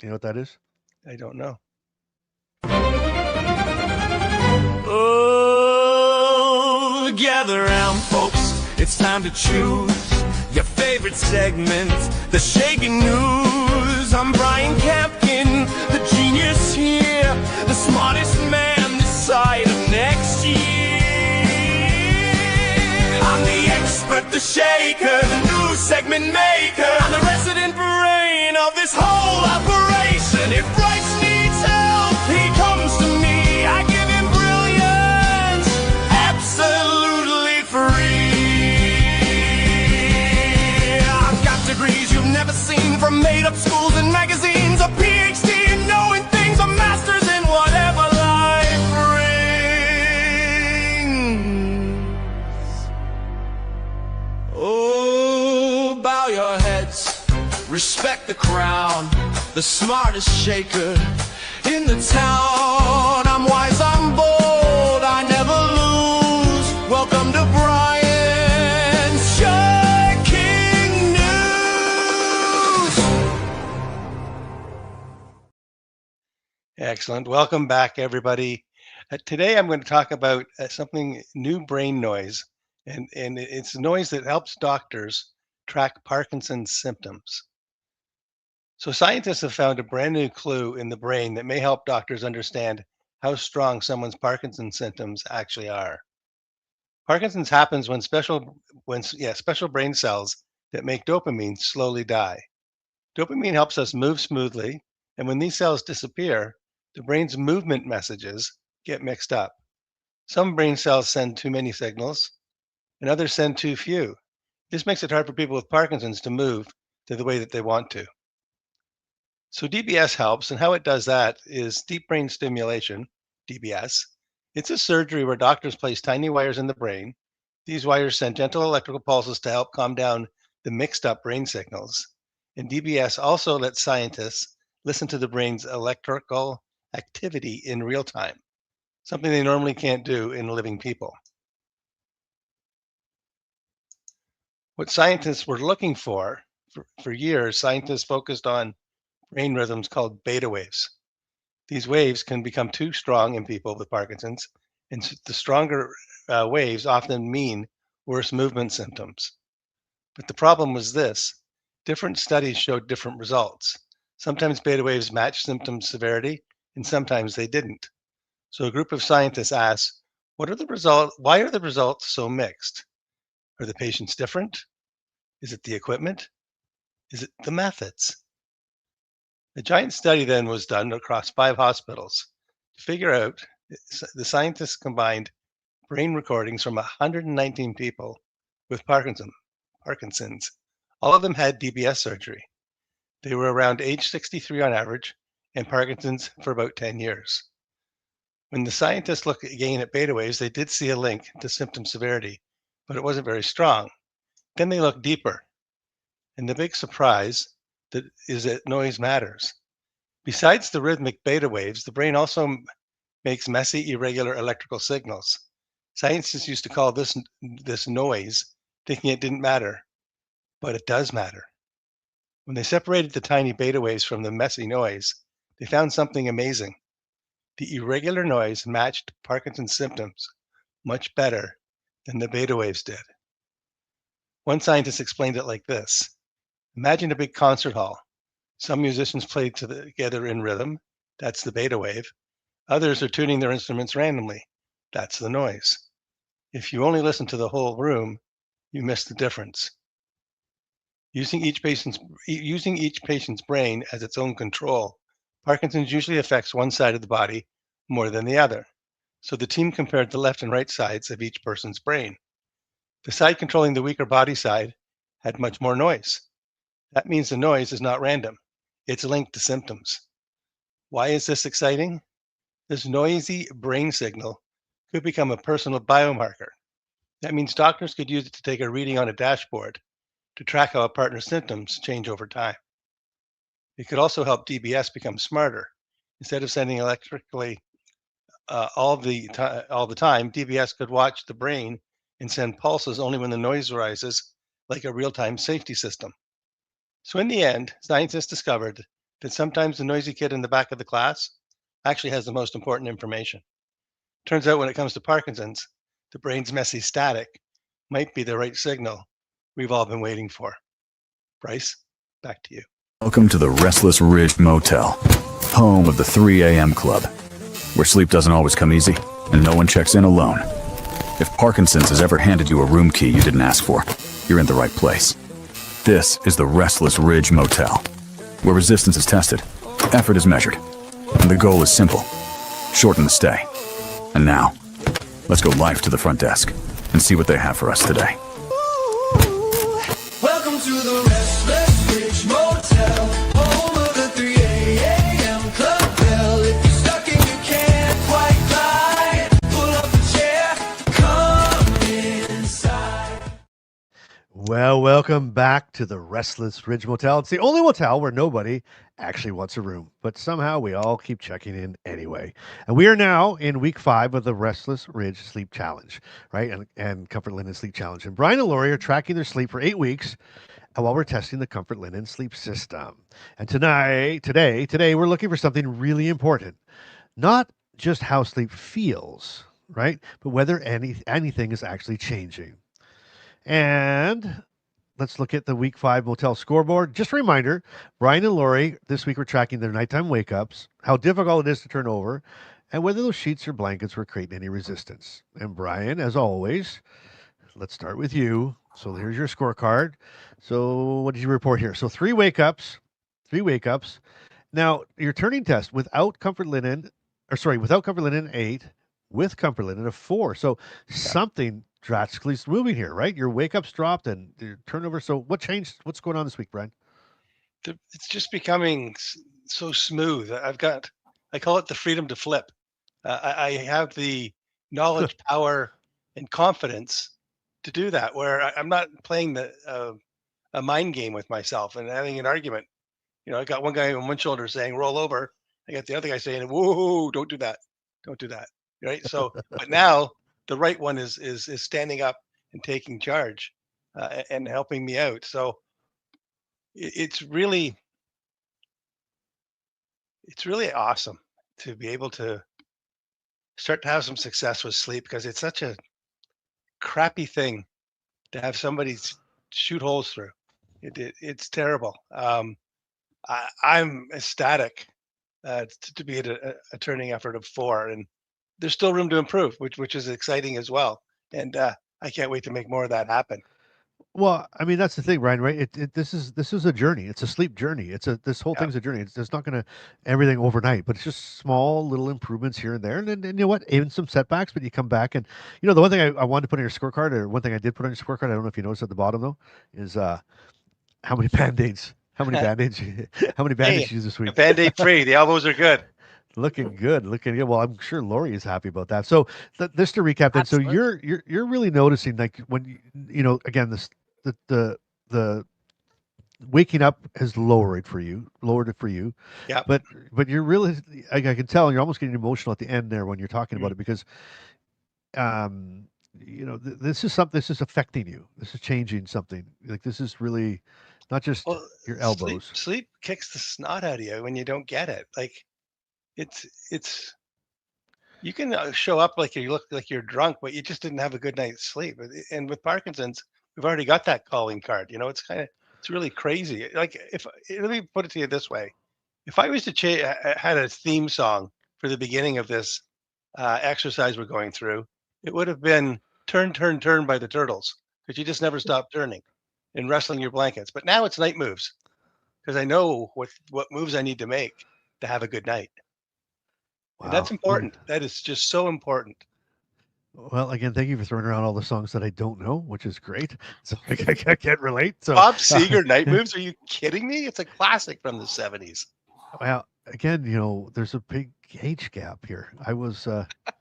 You know what that is? I don't know. Oh, gather round, folks. It's time to choose your favorite segment, the Shakey News. I'm Brian Campkin, the genius here, the smartest man this side of next year. I'm the expert, the shaker, the news segment maker. I'm the resident brain of this whole operation. If Bryce needs help, he comes to me. I give him brilliance, absolutely free. Degrees you've never seen, from made-up schools and magazines, a PhD in knowing things, a master's in whatever life brings. Oh, bow your heads, respect the crown, the smartest shaker in the town. I'm wise, I'm bold, I never lose. Welcome to Brian's show. Excellent. Welcome back, everybody. Today I'm going to talk about something new, brain noise, and it's noise that helps doctors track Parkinson's symptoms. So scientists have found a brand new clue in the brain that may help doctors understand how strong someone's Parkinson's symptoms actually are. Parkinson's happens when special brain cells that make dopamine slowly die. Dopamine helps us move smoothly, and when these cells disappear, the brain's movement messages get mixed up. Some brain cells send too many signals, and others send too few. This makes it hard for people with Parkinson's to move to the way that they want to. So DBS helps, and how it does that is deep brain stimulation, DBS. It's a surgery where doctors place tiny wires in the brain. These wires send gentle electrical pulses to help calm down the mixed up brain signals. And DBS also lets scientists listen to the brain's electrical activity in real time, something they normally can't do in living people. What scientists were looking for years, scientists focused on brain rhythms called beta waves. These waves can become too strong in people with Parkinson's, and the stronger waves often mean worse movement symptoms. But the problem was this: different studies showed different results. Sometimes beta waves matched symptom severity, and sometimes they didn't. So a group of scientists asked, what are the results? Why are the results so mixed? Are the patients different? Is it the equipment? Is it the methods? A giant study then was done across 5 hospitals. To figure out, the scientists combined brain recordings from 119 people with Parkinson's. All of them had DBS surgery. They were around age 63 on average, and Parkinson's for about 10 years. When the scientists looked again at beta waves, they did see a link to symptom severity, but it wasn't very strong. Then they looked deeper, and the big surprise is that noise matters. Besides the rhythmic beta waves, the brain also makes messy, irregular electrical signals. Scientists used to call this noise, thinking it didn't matter, but it does matter. When they separated the tiny beta waves from the messy noise, they found something amazing. The irregular noise matched Parkinson's symptoms much better than the beta waves did. One scientist explained it like this: imagine a big concert hall. Some musicians play together in rhythm, that's the beta wave. Others are tuning their instruments randomly, that's the noise. If you only listen to the whole room, you miss the difference. Using each patient's brain as its own control, Parkinson's usually affects one side of the body more than the other. So the team compared the left and right sides of each person's brain. The side controlling the weaker body side had much more noise. That means the noise is not random. It's linked to symptoms. Why is this exciting? This noisy brain signal could become a personal biomarker. That means doctors could use it to take a reading on a dashboard to track how a partner's symptoms change over time. It could also help DBS become smarter. Instead of sending electrically all the time, DBS could watch the brain and send pulses only when the noise rises, like a real-time safety system. So in the end, scientists discovered that sometimes the noisy kid in the back of the class actually has the most important information. Turns out when it comes to Parkinson's, the brain's messy static might be the right signal we've all been waiting for. Bryce, back to you. Welcome to the Restless Ridge Motel, home of the 3 a.m. club, where sleep doesn't always come easy and no one checks in alone. If Parkinson's has ever handed you a room key you didn't ask for, you're in the right place. This is the Restless Ridge Motel, where resistance is tested, effort is measured, and the goal is simple: shorten the stay. And now, let's go live to the front desk and see what they have for us today. Welcome to the Restless Ridge Motel, home of the 3 a.m. club bell. If you're stuck and you can't quite glide, pull up a chair, come inside. Well, welcome back to the Restless Ridge Motel. It's the only motel where nobody actually wants a room, but somehow we all keep checking in anyway. And we are now in week 5 of the Restless Ridge Sleep Challenge, right? And Comfort Linen Sleep Challenge. And Brian and Lori are tracking their sleep for 8 weeks while we're testing the Comfort Linen sleep system. And today, we're looking for something really important. Not just how sleep feels, right? But whether anything is actually changing. And let's look at the week 5 motel scoreboard. Just a reminder, Brian and Lori this week were tracking their nighttime wake ups, how difficult it is to turn over, and whether those sheets or blankets were creating any resistance. And Brian, as always, let's start with you. So here's your scorecard. So what did you report here? So 3 wake ups. Now, your turning test without Comfort Linen, without Comfort Linen 8, with Comfort Linen a 4. So something drastically moving here, right? Your wake ups dropped and your turnover. So what changed? What's going on this week, Brian? It's just becoming so smooth. I call it the freedom to flip. I have the knowledge, power, and confidence to do that, where I'm not playing a mind game with myself and having an argument. I got one guy on one shoulder saying, roll over. I got the other guy saying, whoa, don't do that. Don't do that. Right. So, but now the right one is standing up and taking charge and helping me out. So it's really awesome to be able to start to have some success with sleep, because it's such a crappy thing to have somebody shoot holes through. It's terrible. I'm ecstatic to be at a turning effort of 4, and there's still room to improve, which is exciting as well. And I can't wait to make more of that happen. Well, I mean, that's the thing, Ryan, right? This is a journey. It's a sleep journey. This whole Yeah. thing's a journey. It's not going to everything overnight, but it's just small little improvements here and there. And you know what? Even some setbacks, but you come back. And, the one thing I wanted to put on your scorecard, or one thing I did put on your scorecard, I don't know if you noticed at the bottom, though, is how many Band-Aids, how many Band-Aids, how many Band-Aids you used this week? Band-Aid free. The elbows are good. Looking good, looking good. Well, I'm sure Lori is happy about that. So, this to recap, then. So Absolutely. you're really noticing, like, when again, the waking up has lowered it for you. Yeah. But you're really, I can tell you're almost getting emotional at the end there when you're talking about it, because um this is something, this is affecting you, this is changing something, like this is really not just Well, your elbows. sleep kicks the snot out of you when you don't get it. Like it's you can show up like you look like you're drunk, but you just didn't have a good night's sleep. And with Parkinson's, we've already got that calling card. It's really crazy. Like, let me put it to you this way: if I was to had a theme song for the beginning of this exercise we're going through, it would have been "Turn, Turn, Turn" by the Turtles, because you just never stop turning and wrestling your blankets. But now it's night moves, because I know what moves I need to make to have a good night. And that's Wow. Well, important. That is just so important. well, again, thank you for throwing around all the songs that I don't know, which is great. So I can't relate. So Bob Seger, Night Moves? Are you kidding me? It's a classic from the 70s. well, again, there's a big age gap here. I was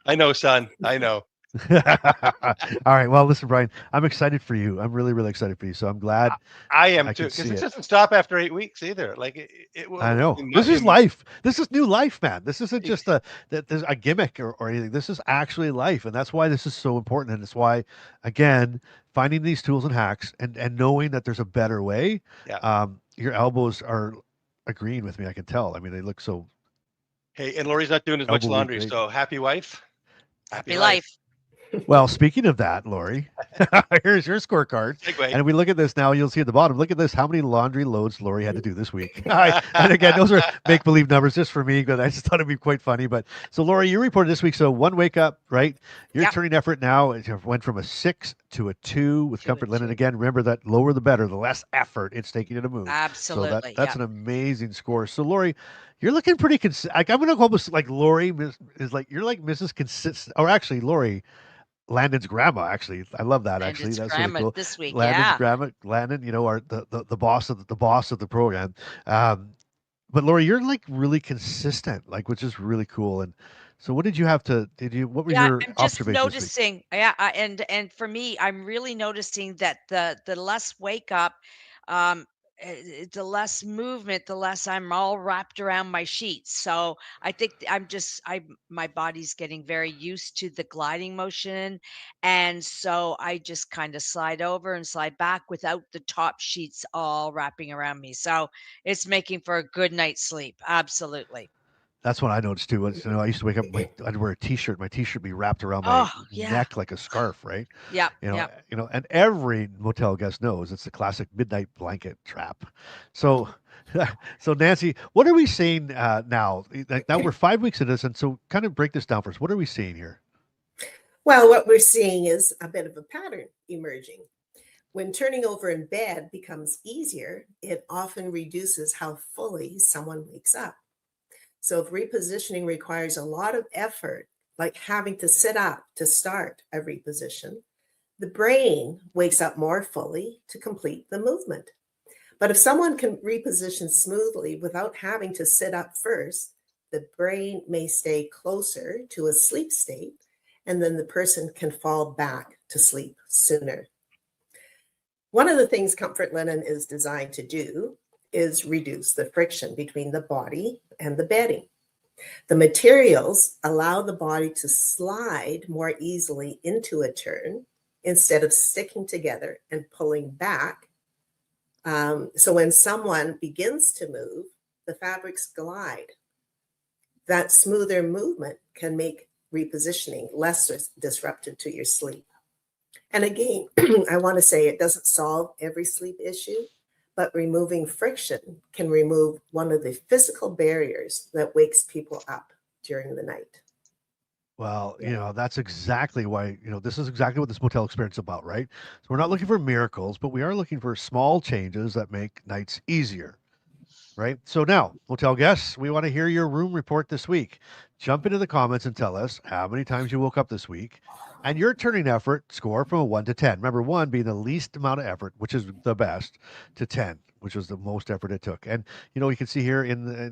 I know, son. I know. all right. Well, listen, Brian, I'm excited for you. I'm really, really excited for you. So I'm glad I am I too, can because see it it. doesn't stop after 8 weeks either. Like it will. I know. This is life. This is new life, man. This isn't just there's a gimmick or anything. This is actually life. And that's why this is so important. And it's why, again, finding these tools and hacks and knowing that there's a better way. Yeah. Your elbows are agreeing with me. I can tell. I mean, they look so Hey, and Lori's not doing as much elbowy laundry, great. so happy wife. Happy life. Well, speaking of that, Lori, here's your scorecard. Segue. And if we look at this now, you'll see at the bottom, look at this, how many laundry loads Lori had to do this week. And again, those are make-believe numbers just for me, but I just thought it'd be quite funny. But so, Lori, you reported this week. So one wake up, right? Your Yep. turning effort now went from a 6 to a 2 with 2 comfort and linen. 2. Again, remember that lower the better, the less effort it's taking you to move. Absolutely. So that's an amazing score. So, Lori, you're looking pretty consistent. Like, I'm going to call this like Lori is like, you're like Mrs. Consistent, or actually, Lori, Landon's grandma, actually. I love that, actually. Landon's That's really grandma cool. this week, Landon's yeah. grandma, Landon, our the boss of the program. But Lori, you're like really consistent, like, which is really cool. And so, what were Yeah, your I'm just observations this week? noticing. Yeah, and for me, I'm really noticing that the less wake up, um, the less movement, the less I'm all wrapped around my sheets. So I think my body's getting very used to the gliding motion, and so I just kind of slide over and slide back without the top sheets all wrapping around me. So it's making for a good night's sleep. Absolutely. That's what I noticed too. I used to wake up, I'd wear a T-shirt. My T-shirt would be wrapped around my Oh yeah. neck like a scarf, right? Yep. Yep. And every motel guest knows it's the classic midnight blanket trap. So, so Nancy, what are we seeing now? Like, now we're 5 weeks into this, and so kind of break this down for us. What are we seeing here? Well, what we're seeing is a bit of a pattern emerging. When turning over in bed becomes easier, it often reduces how fully someone wakes up. So if repositioning requires a lot of effort, like having to sit up to start a reposition, the brain wakes up more fully to complete the movement. But if someone can reposition smoothly without having to sit up first, the brain may stay closer to a sleep state, and then the person can fall back to sleep sooner. One of the things comfort linen is designed to do is reduce the friction between the body and the bedding. The materials allow the body to slide more easily into a turn instead of sticking together and pulling back. So when someone begins to move, the fabrics glide. That smoother movement can make repositioning less disruptive to your sleep. And again, I want to say it doesn't solve every sleep issue, but removing friction can remove one of the physical barriers that wakes people up during the night. Well, that's exactly why, this is exactly what this motel experience is about, right? So we're not looking for miracles, but we are looking for small changes that make nights easier, right? So now, motel guests, we want to hear your room report this week. Jump into the comments and tell us how many times you woke up this week and your turning effort score from a 1 to 10. Remember, 1 being the least amount of effort, which is the best, to 10, which was the most effort it took. And you can see here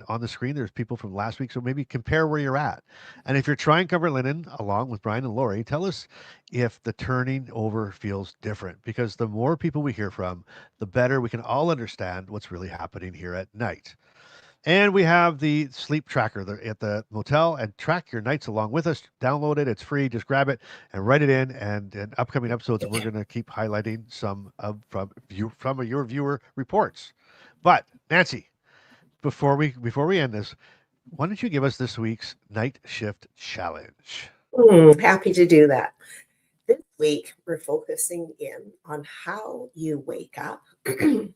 on the screen, there's people from last week, so maybe compare where you're at. And if you're trying comfort linen along with Brian and Lori, tell us if the turning over feels different, because the more people we hear from, the better we can all understand what's really happening here at night. And we have the sleep tracker at the motel, and track your nights along with us. Download it. It's free. Just grab it and write it in. And in upcoming episodes, we're going to keep highlighting some from your viewer reports. But Nancy, before we end this, why don't you give us this week's night shift challenge? Happy to do that. This week, we're focusing in on how you wake up, or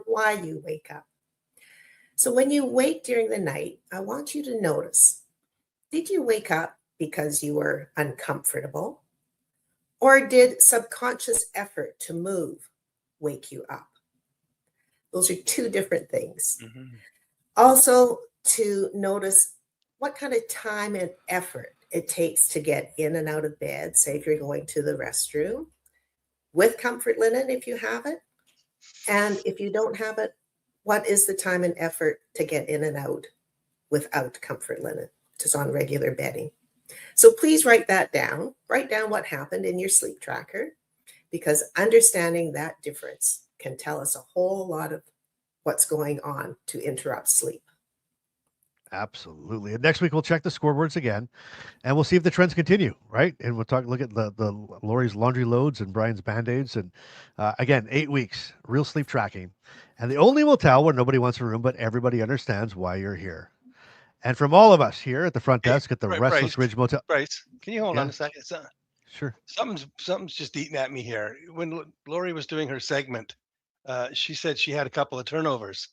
why you wake up. So when you wake during the night, I want you to notice, did you wake up because you were uncomfortable? Or did subconscious effort to move wake you up? Those are two different things. Mm-hmm. Also, to notice what kind of time and effort it takes to get in and out of bed. Say if you're going to the restroom with comfort linen, if you have it. And if you don't have it, what is the time and effort to get in and out without comfort linen, just on regular bedding? So please write that down. Write down what happened in your sleep tracker, because understanding that difference can tell us a whole lot of what's going on to interrupt sleep. Absolutely. And next week, we'll check the scoreboards again, and we'll see if the trends continue, right? And we'll look at the Lori's laundry loads and Brian's Band-Aids. And again, 8 weeks, real sleep tracking. And the only motel where nobody wants a room, but everybody understands why you're here. And from all of us here at the front desk at the Restless Ridge Motel. Bryce, can you hold on a second? Sure. Something's just eating at me here. When Lori was doing her segment, she said she had a couple of turnovers.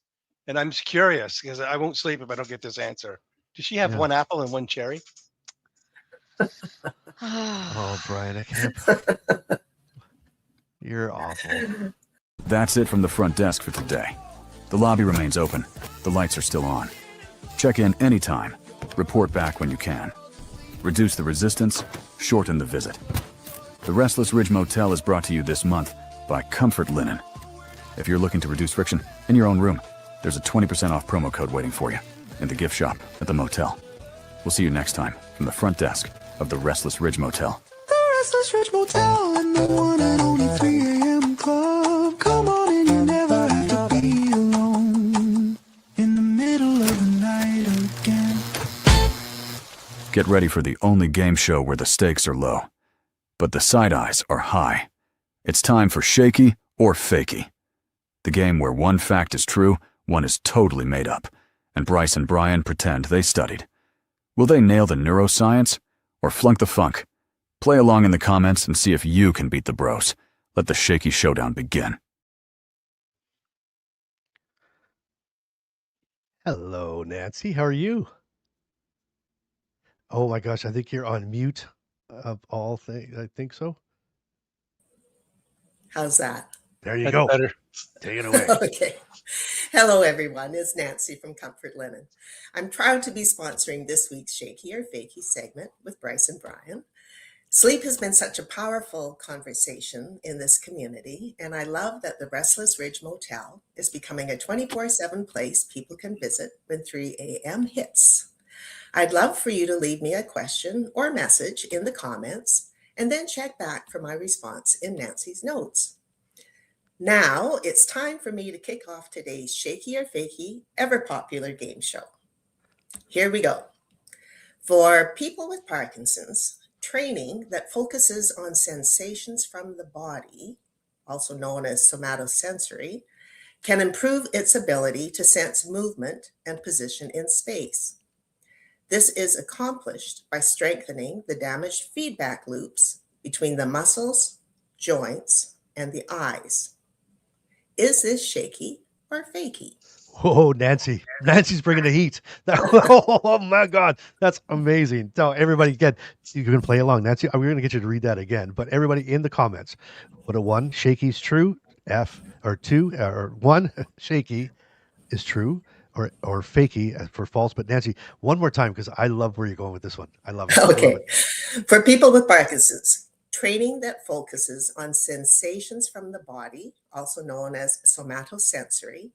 And I'm just curious, because I won't sleep if I don't get this answer. Does she have one apple and one cherry? Oh, Brian, I can't. You're awful. That's it from the front desk for today. The lobby remains open. The lights are still on. Check in anytime. Report back when you can. Reduce the resistance, shorten the visit. The Restless Ridge Motel is brought to you this month by Comfort Linen. If you're looking to reduce friction in your own room, there's a 20% off promo code waiting for you in the gift shop at the motel. We'll see you next time from the front desk of the Restless Ridge Motel. The Restless Ridge Motel and the one and only 3 a.m. club. Come on in, you never have to be alone in the middle of the night again. Get ready for the only game show where the stakes are low, but the side eyes are high. It's time for Shakey or Fakey, the game where one fact is true, one is totally made up, and Bryce and Brian pretend they studied. Will they nail the neuroscience or flunk the funk? Play along in the comments and see if you can beat the bros. Let the Shakey showdown begin. Hello, Nancy. How are you? Oh my gosh, I think you're on mute of all things. I think so. How's that? There you go. Better. Take it away. Okay. Hello, everyone. It's Nancy from Comfort Linen. I'm proud to be sponsoring this week's Shakey or Fakey segment with Bryce and Brian. Sleep has been such a powerful conversation in this community, and I love that the Restless Ridge Motel is becoming a 24/7 place people can visit when 3 a.m. hits. I'd love for you to leave me a question or message in the comments and then check back for my response in Nancy's notes. Now it's time for me to kick off today's Shakey or Fakey, ever popular game show. Here we go. For people with Parkinson's, training that focuses on sensations from the body, also known as somatosensory, can improve its ability to sense movement and position in space. This is accomplished by strengthening the damaged feedback loops between the muscles, joints, and the eyes. Is this shaky or fakey? Oh, Nancy. Nancy's bringing the heat. Oh, my God. That's amazing. So, everybody, again, you can play along. Nancy, we're going to get you to read that again. But everybody in the comments, put a 1, shaky's true, F, or 2, or 1, shaky is true, or fakey for false. But, Nancy, one more time, because I love where you're going with this one. I love it. Okay. I love it. For people with Parkinson's, training that focuses on sensations from the body, also known as somatosensory,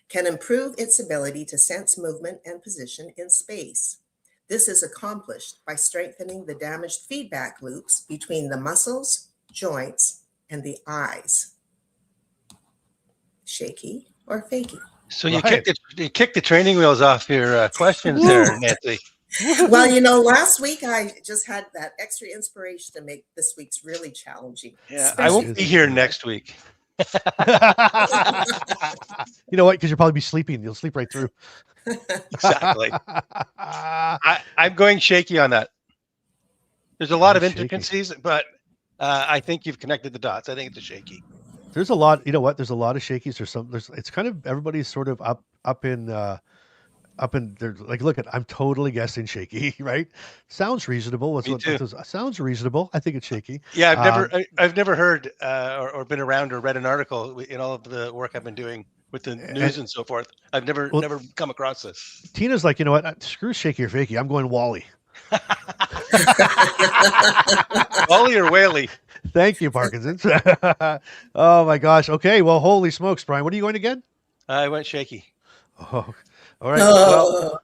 can improve its ability to sense movement and position in space. This is accomplished by strengthening the damaged feedback loops between the muscles, joints, and the eyes. Shaky or fakey? So you kicked the training wheels off your questions there, Nancy. Well, last week I just had that extra inspiration to make this week's really challenging. Yeah, I won't be here next week. You know what? Because you'll probably be sleeping. You'll sleep right through. Exactly. I'm going shaky on that. There's a lot of intricacies, but I think you've connected the dots. I think it's a shaky. There's a lot. You know what? There's a lot of shakies. It's kind of everybody's sort of up in there. Like, look I'm totally guessing shaky, right? Sounds reasonable. Sounds reasonable. I think it's shaky. Yeah, I've never heard or been around or read an article in all of the work I've been doing with the news and so forth. I've never come across this. Tina's like, you know what? Screw shaky or fakey. I'm going Wally. Wally or Whaley? Thank you, Parkinson's. Oh my gosh. Okay. Well, holy smokes, Brian. What are you going again? I went shaky. Oh, all right. Well,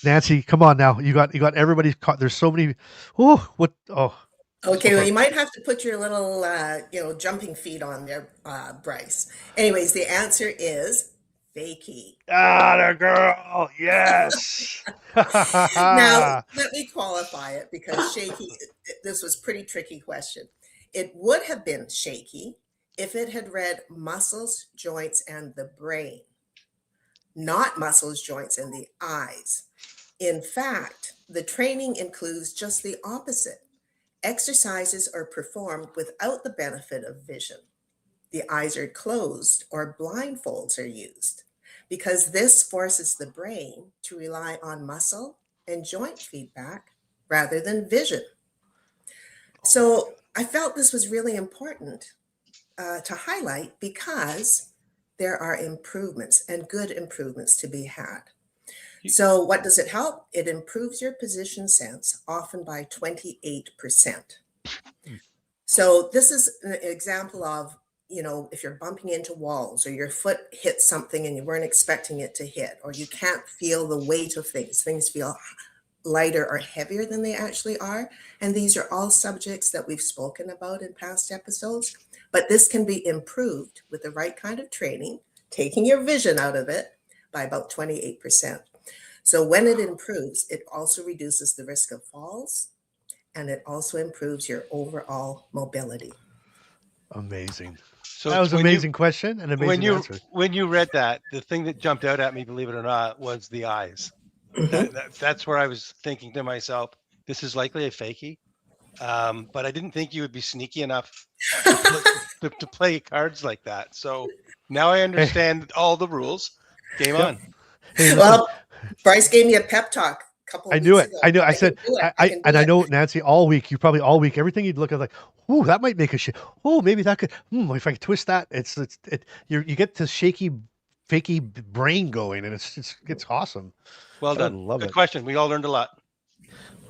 Nancy, come on now. You got everybody caught. There's so many. Okay, well, you might have to put your little, jumping feet on there, Bryce. Anyways, the answer is fakey. The girl. Yes. Now, let me qualify it because shaky, this was a pretty tricky question. It would have been shaky if it had read muscles, joints, and the brain, not muscles, joints, and the eyes. In fact, the training includes just the opposite. Exercises are performed without the benefit of vision. The eyes are closed or blindfolds are used because this forces the brain to rely on muscle and joint feedback rather than vision. So I felt this was really important to highlight because there are improvements and good improvements to be had. So what does it help? It improves your position sense, often by 28%. So this is an example of, if you're bumping into walls or your foot hits something and you weren't expecting it to hit, or you can't feel the weight of things feel lighter or heavier than they actually are. And these are all subjects that we've spoken about in past episodes, but this can be improved with the right kind of training, taking your vision out of it by about 28%. So when it improves, it also reduces the risk of falls, and it also improves your overall mobility. Amazing. So that was an amazing question and amazing answer. When you read that, the thing that jumped out at me, believe it or not, was the eyes. Mm-hmm. That's where I was thinking to myself, this is likely a fakey. But I didn't think you would be sneaky enough to play cards like that. So now I understand all the rules. Game on. Well, Bryce gave me a pep talk a couple of weeks ago. I knew. I said, I know, Nancy, all week, everything you'd look at like, ooh, that might make a shit. Oh, maybe that could, if I could twist that, you get this shaky, fakey brain going, and it's awesome. Well done. Good question. We all learned a lot.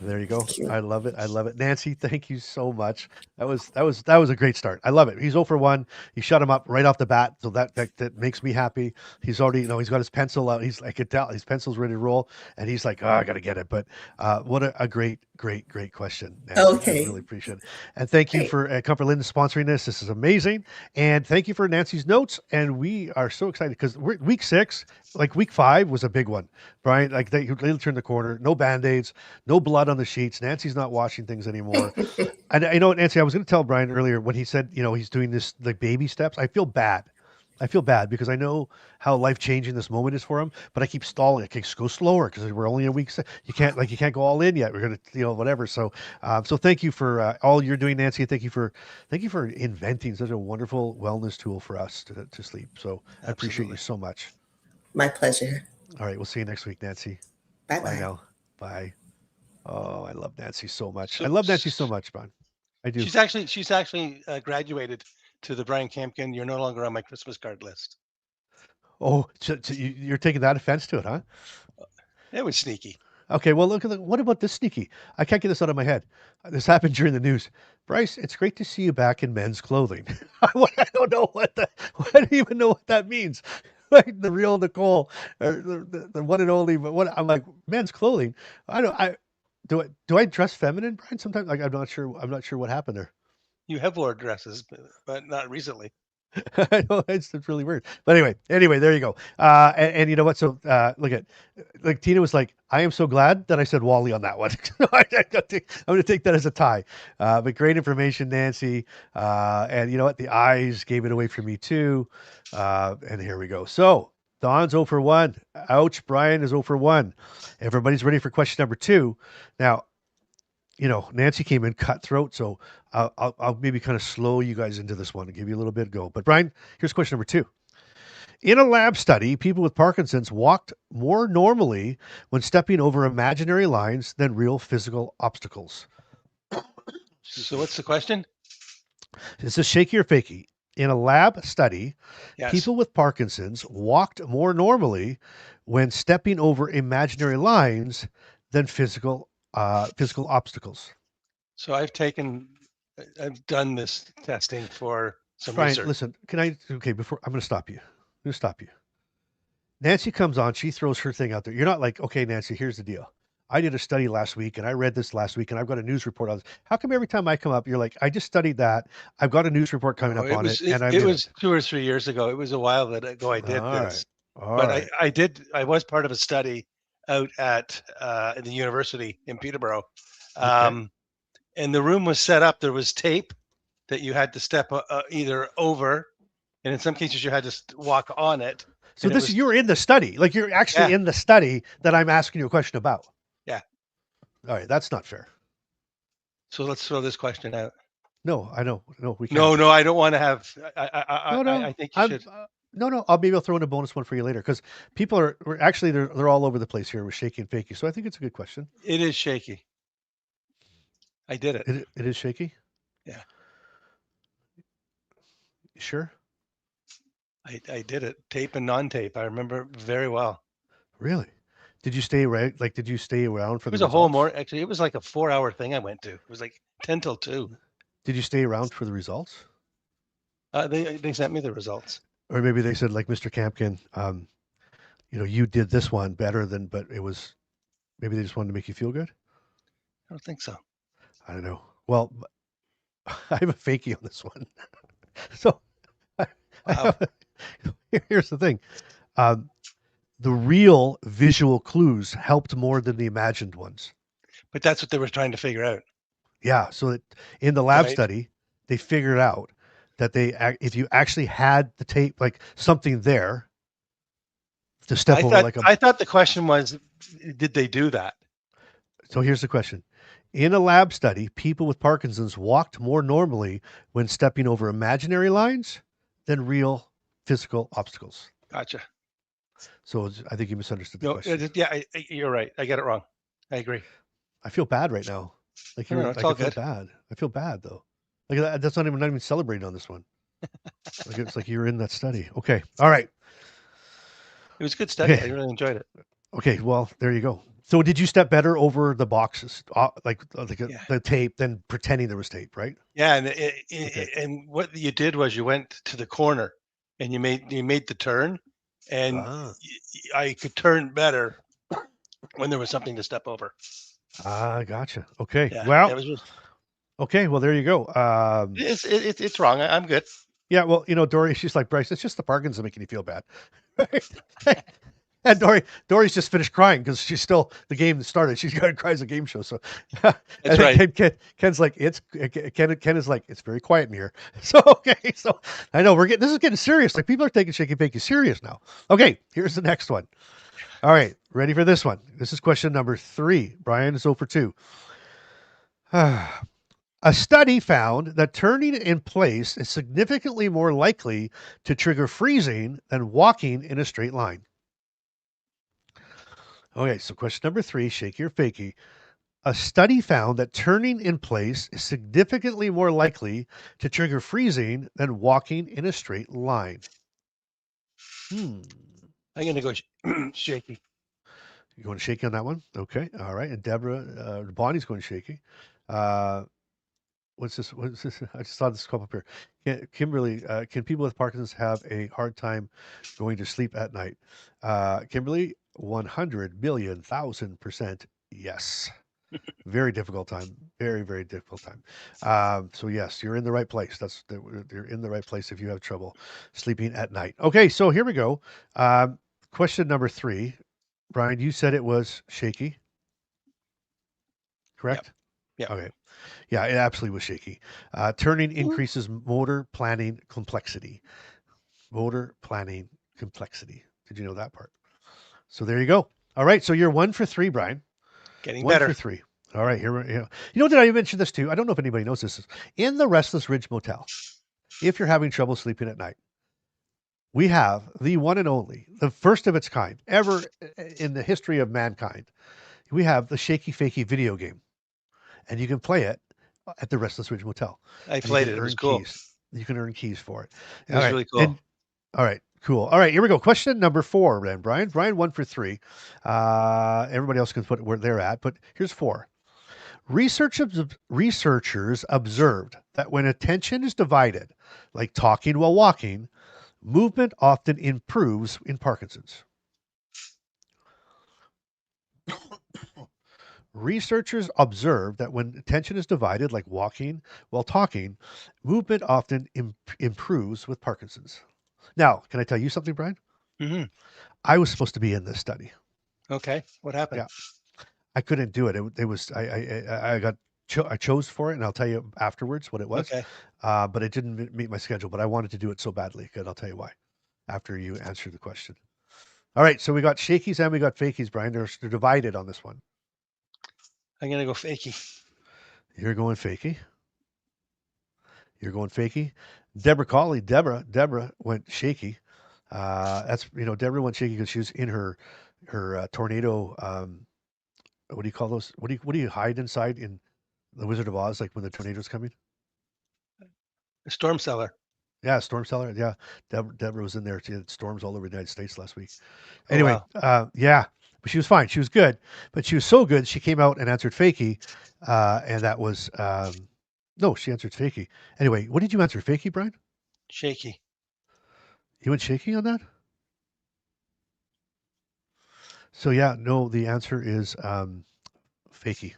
There you go. Thank you. I love it. I love it. Nancy, thank you so much. That was a great start. I love it. He's 0 for 1. He shut him up right off the bat, so that makes me happy. He's already, he's got his pencil out. I could tell his pencil's ready to roll, and he's like, oh, I got to get it. But what a great, great, great question, Nancy. I Okay, really appreciate it. And thank you great. for Comfort Linden sponsoring this. This is amazing. And thank you for Nancy's notes. And we are so excited because we're week 6, like week 5 was a big one, Brian. Like they turned the corner, no band-aids, no blood on the sheets. Nancy's not washing things anymore. And you know what, Nancy, I was going to tell Brian earlier when he said, he's doing this like baby steps. I feel bad. I feel bad because I know how life-changing this moment is for him, but I keep stalling. I keep go slower because we're only in week 6. You can't go all in yet. We're going to, whatever. So, so thank you for all you're doing, Nancy. Thank you for inventing such a wonderful wellness tool for us to sleep. So I appreciate you so much. My pleasure. All right. We'll see you next week, Nancy. Bye Bye bye. now. Bye. Oh, I love Nancy so much. So- I love Nancy so much, Brian. I do. She's actually graduated to the Brian Campkin. You're no longer on my Christmas card list. Oh, so you're taking that offense to it, huh? It was sneaky. Okay, well, look what about this sneaky? I can't get this out of my head. This happened during the news. Bryce, it's great to see you back in men's clothing. I don't know I don't even know what that means. Like the real Nicole, or the one and only. But what I'm like, men's clothing. Do I dress feminine, Brian? Sometimes, like I'm not sure. I'm not sure what happened there. You have worn dresses, but not recently. I know it's really weird, but anyway, there you go. And you know what? So look at, like Tina was like, I am so glad that I said Wally on that one. I'm going to take that as a tie. But great information, Nancy. And you know what? The eyes gave it away for me too. And here we go. So Don's 0 for 1. Ouch. Brian is 0 for 1. Everybody's ready for question number 2. Now, Nancy came in cutthroat, so I'll maybe kind of slow you guys into this one and give you a little bit of go. But Brian, here's question number 2. In a lab study, people with Parkinson's walked more normally when stepping over imaginary lines than real physical obstacles. So what's the question? Is this Shakey or Fakey? In a lab study, Yes. people with Parkinson's walked more normally when stepping over imaginary lines than physical obstacles. So I've done this testing for some Brian, research. listen, before I'm going to stop you. I'm going to stop you. Nancy comes on, she throws her thing out there. You're not like, okay, Nancy, here's the deal. I did a study last week and I read this last week and I've got a news report on this. How come every time I come up, you're like, I just studied that. I've got a news report coming up on it. And it was 2 or 3 years ago. It was a while ago I did All this. right. All But right. I was part of a study out at the university in Peterborough. Okay. And the room was set up. There was tape that you had to step either over, and in some cases you had to walk on it. So you're in the study. Like you're actually in the study that I'm asking you a question about. Yeah. All right. That's not fair. So let's throw this question out. No, I know. No, we can't. No, I don't want to have. No. I think you should. No. Maybe I'll throw in a bonus one for you later because people they're all over the place here with Shakey and Fakey. So I think it's a good question. It is shaky. I did it. It is Shaky? Yeah. You sure? I did it. Tape and non-tape. I remember very well. Really? Did you stay around for It the was a whole results? actually, it was like a 4-hour thing I went to. It was like 10 till 2. Did you stay around for the results? They sent me the results. Or maybe they said, like Mr. Campkin, you did this one better but maybe they just wanted to make you feel good? I don't think so. I don't know. Well, I have a Fakey on this one. So Wow. here's the thing. The real visual clues helped more than the imagined ones. But that's what they were trying to figure out. Yeah. So in the lab Right. study, they figured out that if you actually had the tape, like something there to step over I thought the question was, did they do that? So here's the question. In a lab study, people with Parkinson's walked more normally when stepping over imaginary lines than real physical obstacles. Gotcha. So I think you misunderstood the No, question. you're right. I get it wrong. I agree. I feel bad right now. Like No, it's all I feel good. bad. I feel bad though. Like that's not even celebrating on this one. Like it's like you're in that study. Okay. All right. It was a good study. Okay. I really enjoyed it. Okay. Well, there you go. So did you step better over the boxes, like Yeah. the tape, than pretending there was tape, right? Yeah, and Okay. and what you did was you went to the corner and you made the turn, and Ah, I could turn better when there was something to step over. gotcha. Okay. Yeah, Well, it was just okay. Well, there you go. it's wrong. I'm good. Yeah. Well, Dory, she's like, Bryce, it's just the Parkinson making you feel bad. Right? And Dory's just finished crying because she's still the game started. She's got to cry as a game show. So That's and right. Ken's like, Ken is like, it's very quiet in here. So okay, so I know this is getting serious. Like people are taking Shakey Fakey serious now. Okay, here's the next one. All right, ready for this one? This is question number 3. Brian is 0 for 2. A study found that turning in place is significantly more likely to trigger freezing than walking in a straight line. Okay, so question number 3, Shakey or Fakey. A study found that turning in place is significantly more likely to trigger freezing than walking in a straight line. I'm gonna go shaky. You going shaky on that one? Okay, all right. And Deborah, Bonnie's going shaky. What's this? What's this? I just saw this come up here. Kimberly, can people with Parkinson's have a hard time going to sleep at night? Kimberly, 100,000,000,000% yes. Very difficult time. Very, very difficult time. So yes, you're in the right place. You're in the right place if you have trouble sleeping at night. Okay, so here we go. Question number 3. Brian, you said it was shaky, correct? Yep. Okay. Yeah, it absolutely was shaky. Turning increases motor planning complexity. Motor planning complexity. Did you know that part? So there you go. All right. So you're 1 for 3, Brian. Getting 1 better. for 3. All right. Here, did I mention this too? I don't know if anybody knows this. In the Restless Ridge Motel, if you're having trouble sleeping at night, we have the one and only, the first of its kind ever in the history of mankind. We have the Shakey Fakey video game, and you can play it at the Restless Ridge Motel. I And you played can it. It was earn cool. keys. You can earn keys for it. It was really cool. All right, cool. All right, here we go. Question number 4, then, Brian. Brian 1 for 3. Everybody else can put where they're at, but here's 4. Researchers observed that when attention is divided, like talking while walking, movement often improves in Parkinson's. Researchers observed that when attention is divided, like walking while talking, movement often improves with Parkinson's. Now, can I tell you something, Brian? Mm-hmm. I was supposed to be in this study. Okay. What happened? Yeah. I couldn't do it. It was I chose for it, and I'll tell you afterwards what it was. Okay. But it didn't meet my schedule. But I wanted to do it so badly, and I'll tell you why after you answer the question. All right, so we got shakies and we got fakies, Brian. They're divided on this one. I'm gonna go fakey. You're going fakey. You're going fakey. Deborah went shaky. That's Deborah went shaky because she was in her tornado. What do you call those? What do you hide inside in the Wizard of Oz? Like when the tornado's coming? A storm cellar. Yeah, storm cellar. Yeah, Deborah was in there. She had storms all over the United States last week. Oh, Anyway, wow. yeah, but she was fine. She was good, but she was so good she came out and answered fakey, and that was no, she answered fakey. Anyway, what did you answer? Fakey, Brian? Shaky. You went shaky on that? So yeah, no, the answer is fakey.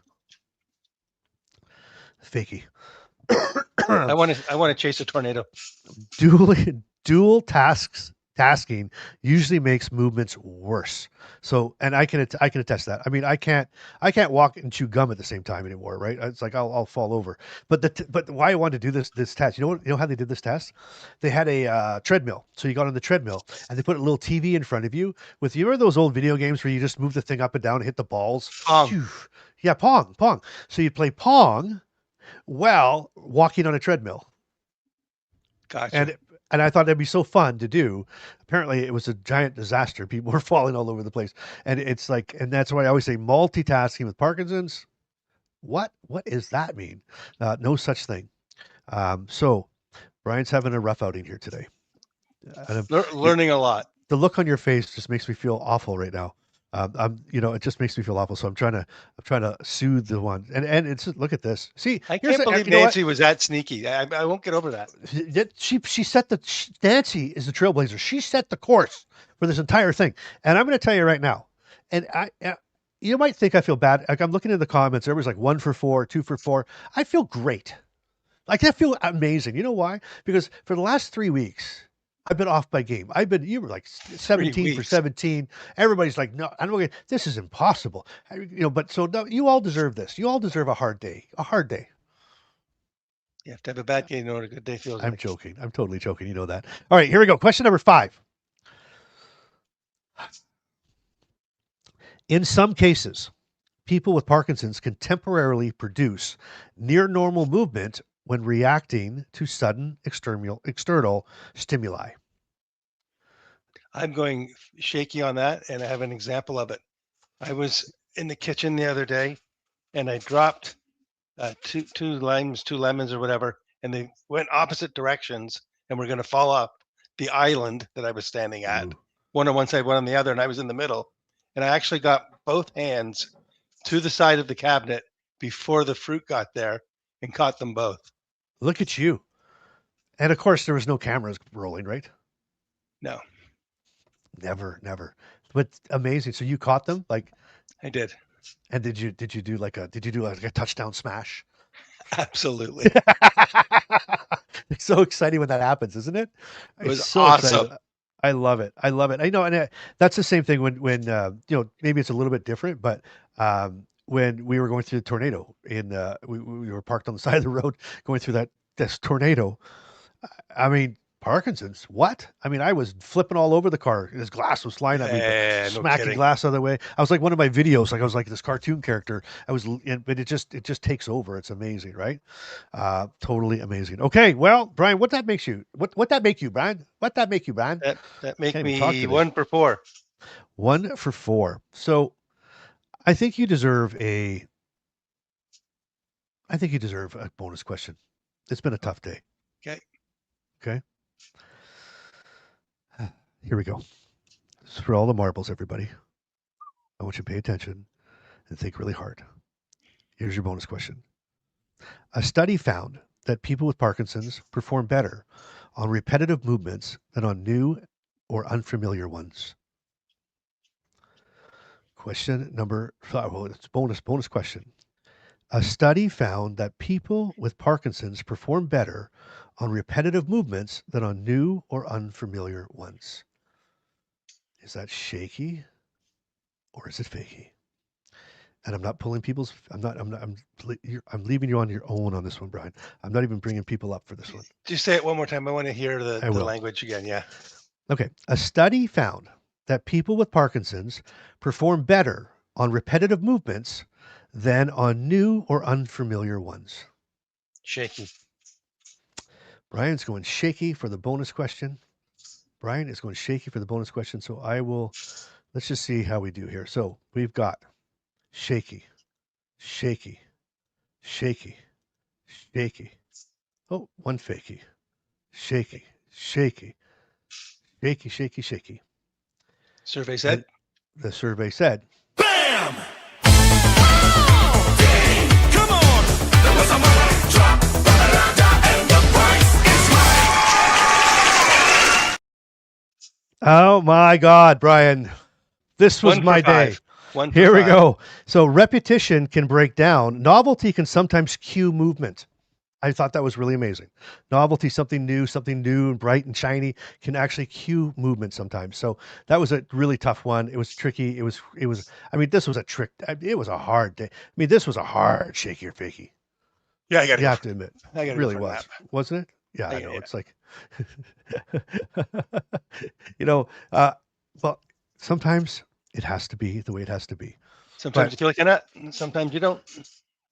Fakey. I want to chase a tornado. Dual tasking usually makes movements worse. So, and I can attest that. I mean, I can't walk and chew gum at the same time anymore, right? It's like I'll fall over. But why I wanted to do this test? You know how they did this test? They had a treadmill. So you got on the treadmill and they put a little TV in front of you with, you remember those old video games where you just move the thing up and down and hit the balls? Pong. Phew. Yeah, Pong. So you play Pong while walking on a treadmill. Gotcha. And I thought that'd be so fun to do. Apparently, it was a giant disaster. People were falling all over the place, and it's like, and that's why I always say multitasking with Parkinson's. What does that mean? No such thing. So, Brian's having a rough outing here today. Learning a lot. The look on your face just makes me feel awful right now. It just makes me feel awful. So I'm trying to soothe the one. And it's look at this. See, I here's can't believe Nancy was that sneaky. I won't get over that. She set Nancy is the trailblazer. She set the course for this entire thing. And I'm going to tell you right now. And you might think I feel bad. Like I'm looking in the comments. Everybody's like 1 for 4, 2 for 4. I feel great. Like I feel amazing. You know why? Because for the last 3 weeks, I've been off by game. You were like 17 for 17. Everybody's like, no, I don't. This is impossible. But so no, you all deserve this. You all deserve a hard day. A hard day. You have to have a bad day to know what a good day feels like. I'm joking. I'm totally joking. You know that. All right, here we go. Question number 5. In some cases, people with Parkinson's can temporarily produce near normal movement when reacting to sudden external stimuli. I'm going shaky on that, and I have an example of it. I was in the kitchen the other day, and I dropped two lemons or whatever, and they went opposite directions, and we're going to fall off the island that I was standing at. Ooh. One on one side, one on the other, and I was in the middle. And I actually got both hands to the side of the cabinet before the fruit got there and caught them both. Look at you. And of course, there was no cameras rolling, right? No. Never. But amazing. So you caught them? Like I did. And did you do like a touchdown smash? Absolutely. It's so exciting when that happens, isn't it? It was so awesome. Exciting. I love it. I know, and that's the same thing when maybe it's a little bit different, but when we were going through the tornado we were parked on the side of the road going through this tornado. I mean, Parkinson's. What? I mean, I was flipping all over the car. This glass was flying at me, smacking glass other way. I was like one of my videos. Like I was like this cartoon character. But it just takes over. It's amazing, right? Totally amazing. Okay, well, Brian, what that make you, Brian? What that make you, Brian? That make me 1 for 4. 1 for 4. So, I think you deserve a bonus question. It's been a tough day. Okay. Here we go. This is for all the marbles, everybody. I want you to pay attention and think really hard. Here's your bonus question. A study found that people with Parkinson's perform better on repetitive movements than on new or unfamiliar ones. Question number 5. Well, it's bonus question. A study found that people with Parkinson's perform better on repetitive movements than on new or unfamiliar ones. Is that shaky or is it fakey? And I'm not pulling people's. I'm leaving you on your own on this one, Brian. I'm not even bringing people up for this one. Just say it one more time. I want to hear the language again. Yeah. Okay. A study found that people with Parkinson's perform better on repetitive movements than on new or unfamiliar ones. Shaky. Brian's going shaky for the bonus question. Brian is going shaky for the bonus question. So let's just see how we do here. So we've got shaky. Oh, one fakey. Shaky. Survey said? The survey said. Bam! Oh, dang. Come on! There was a mic drop, and the price is right. Oh my God, Brian. This was my day. Here we go. So repetition can break down. Novelty can sometimes cue movement. I thought that was really amazing. Novelty, something new and bright and shiny can actually cue movement sometimes. So that was a really tough one. It was tricky. It was, I mean, this was a trick. It was a hard day. I mean, this was a hard Shakey or Fakey. Yeah, you have to admit. It really was. Wasn't it? Yeah, I know. It's like, well, sometimes it has to be the way it has to be. Sometimes you feel like you're not, sometimes you don't.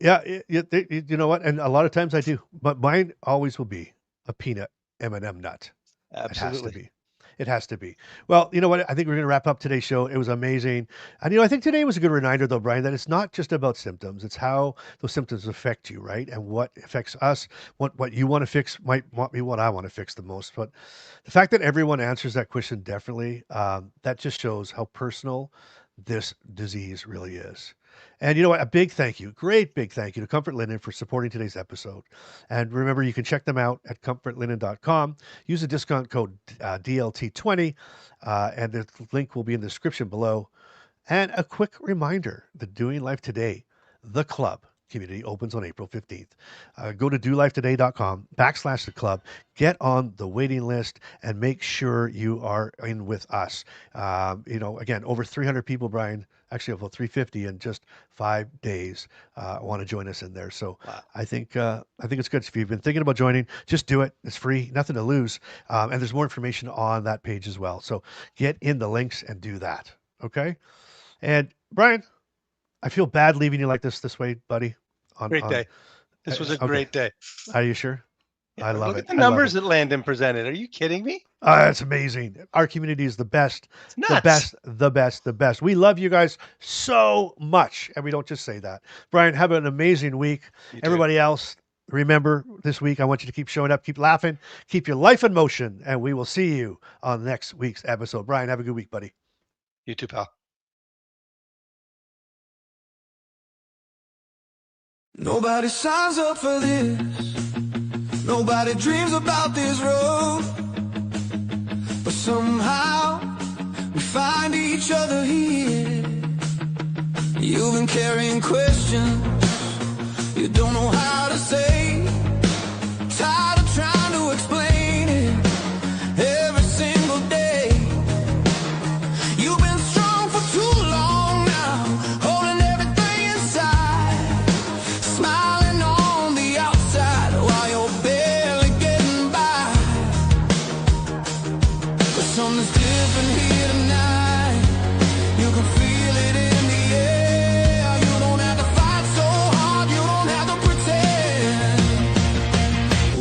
Yeah, you know what? And a lot of times I do. But mine always will be a peanut M&M nut. Absolutely. It has to be. Well, you know what? I think we're going to wrap up today's show. It was amazing. And, I think today was a good reminder, though, Brian, that it's not just about symptoms. It's how those symptoms affect you, right? And what affects us. What you want to fix might not be what I want to fix the most. But the fact that everyone answers that question definitely, that just shows how personal this disease really is. And you know what? A big thank you, great big thank you to Comfort Linen for supporting today's episode. And remember, you can check them out at comfortlinen.com. Use the discount code DLT20, and the link will be in the description below. And a quick reminder, the Doing Life Today, the club community opens on April 15th. Go to dolifetoday.com/the club, get on the waiting list, and make sure you are in with us. Again, over 300 people, Brian, actually about 350 in just 5 days want to join us in there. So Wow. I think it's good. If you've been thinking about joining, just do it. It's free, nothing to lose. And there's more information on that page as well. So get in the links and do that. Okay. And Brian, I feel bad leaving you like this way, buddy. Great day. This was a great day. Are you sure? Yeah, I love look it. at the I love numbers it. that Landon presented. Are you kidding me? It's amazing. Our community is the best, It's nuts. the best. We love you guys so much. And we don't just say that. Brian, have an amazing week. You too. Everybody else, remember this week, I want you to keep showing up, keep laughing, keep your life in motion. And we will see you on next week's episode. Brian, have a good week, buddy. You too, pal. Nobody signs up for this. Nobody dreams about this road. But somehow we find each other here. You've been carrying questions you don't know how to say. Tired of trying to explain it every single day. You've been strong for too long now, holding everything inside, smiling on the outside while you're barely getting by. But something's different here tonight. You can feel it in the air. You don't have to fight so hard, you don't have to pretend.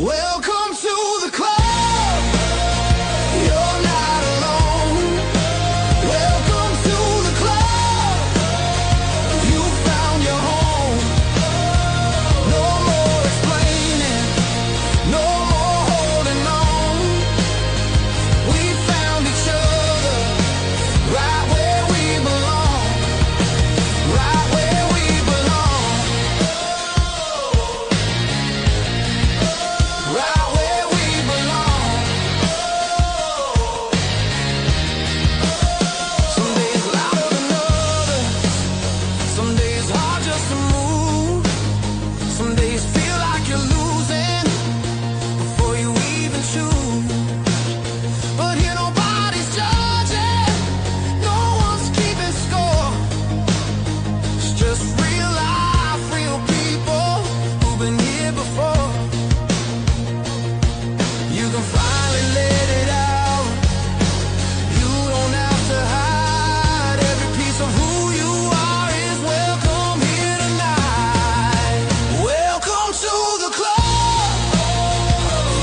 Welcome to the club. You're not alone. Welcome to the club. You found your home. No more explaining, no more holding on. We found each other right where we belong. Right where we belong. Right where we belong. Some days louder than others. Some days hard just to move. Some days feel like you're losing before you even choose. But here nobody's judging. No one's keeping score. It's just real life, real people who've been here before. You can finally let it out. You don't have to hide. Every piece of who you are is welcome here tonight. Welcome to the club.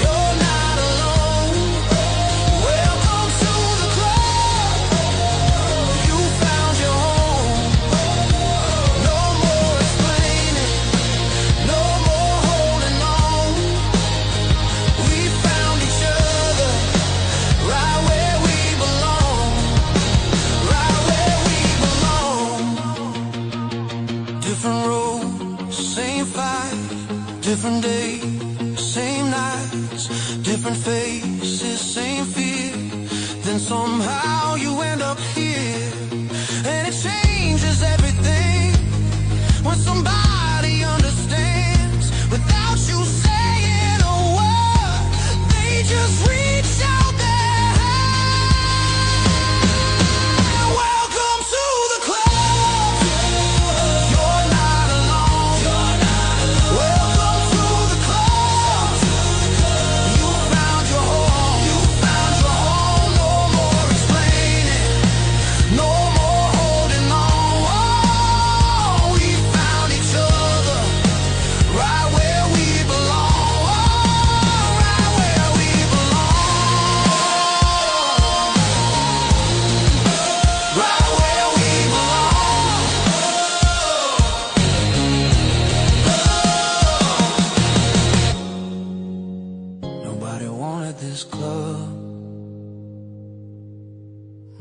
You're not alone. Welcome to the club. You found your home. No more explaining, no more holding on. We found each other right where we belong. Right where we belong. Different roads, same fight. Different days, same nights. Different faces, same fear. Then somehow you end up here. And it changes everything when somebody understands without you saying a word. They just reach out their hand. Welcome to the club. You're not alone. Welcome to the club. You found your home. No more explaining.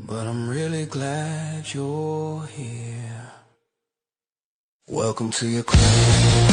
but I'm really glad you're here. Welcome to your club.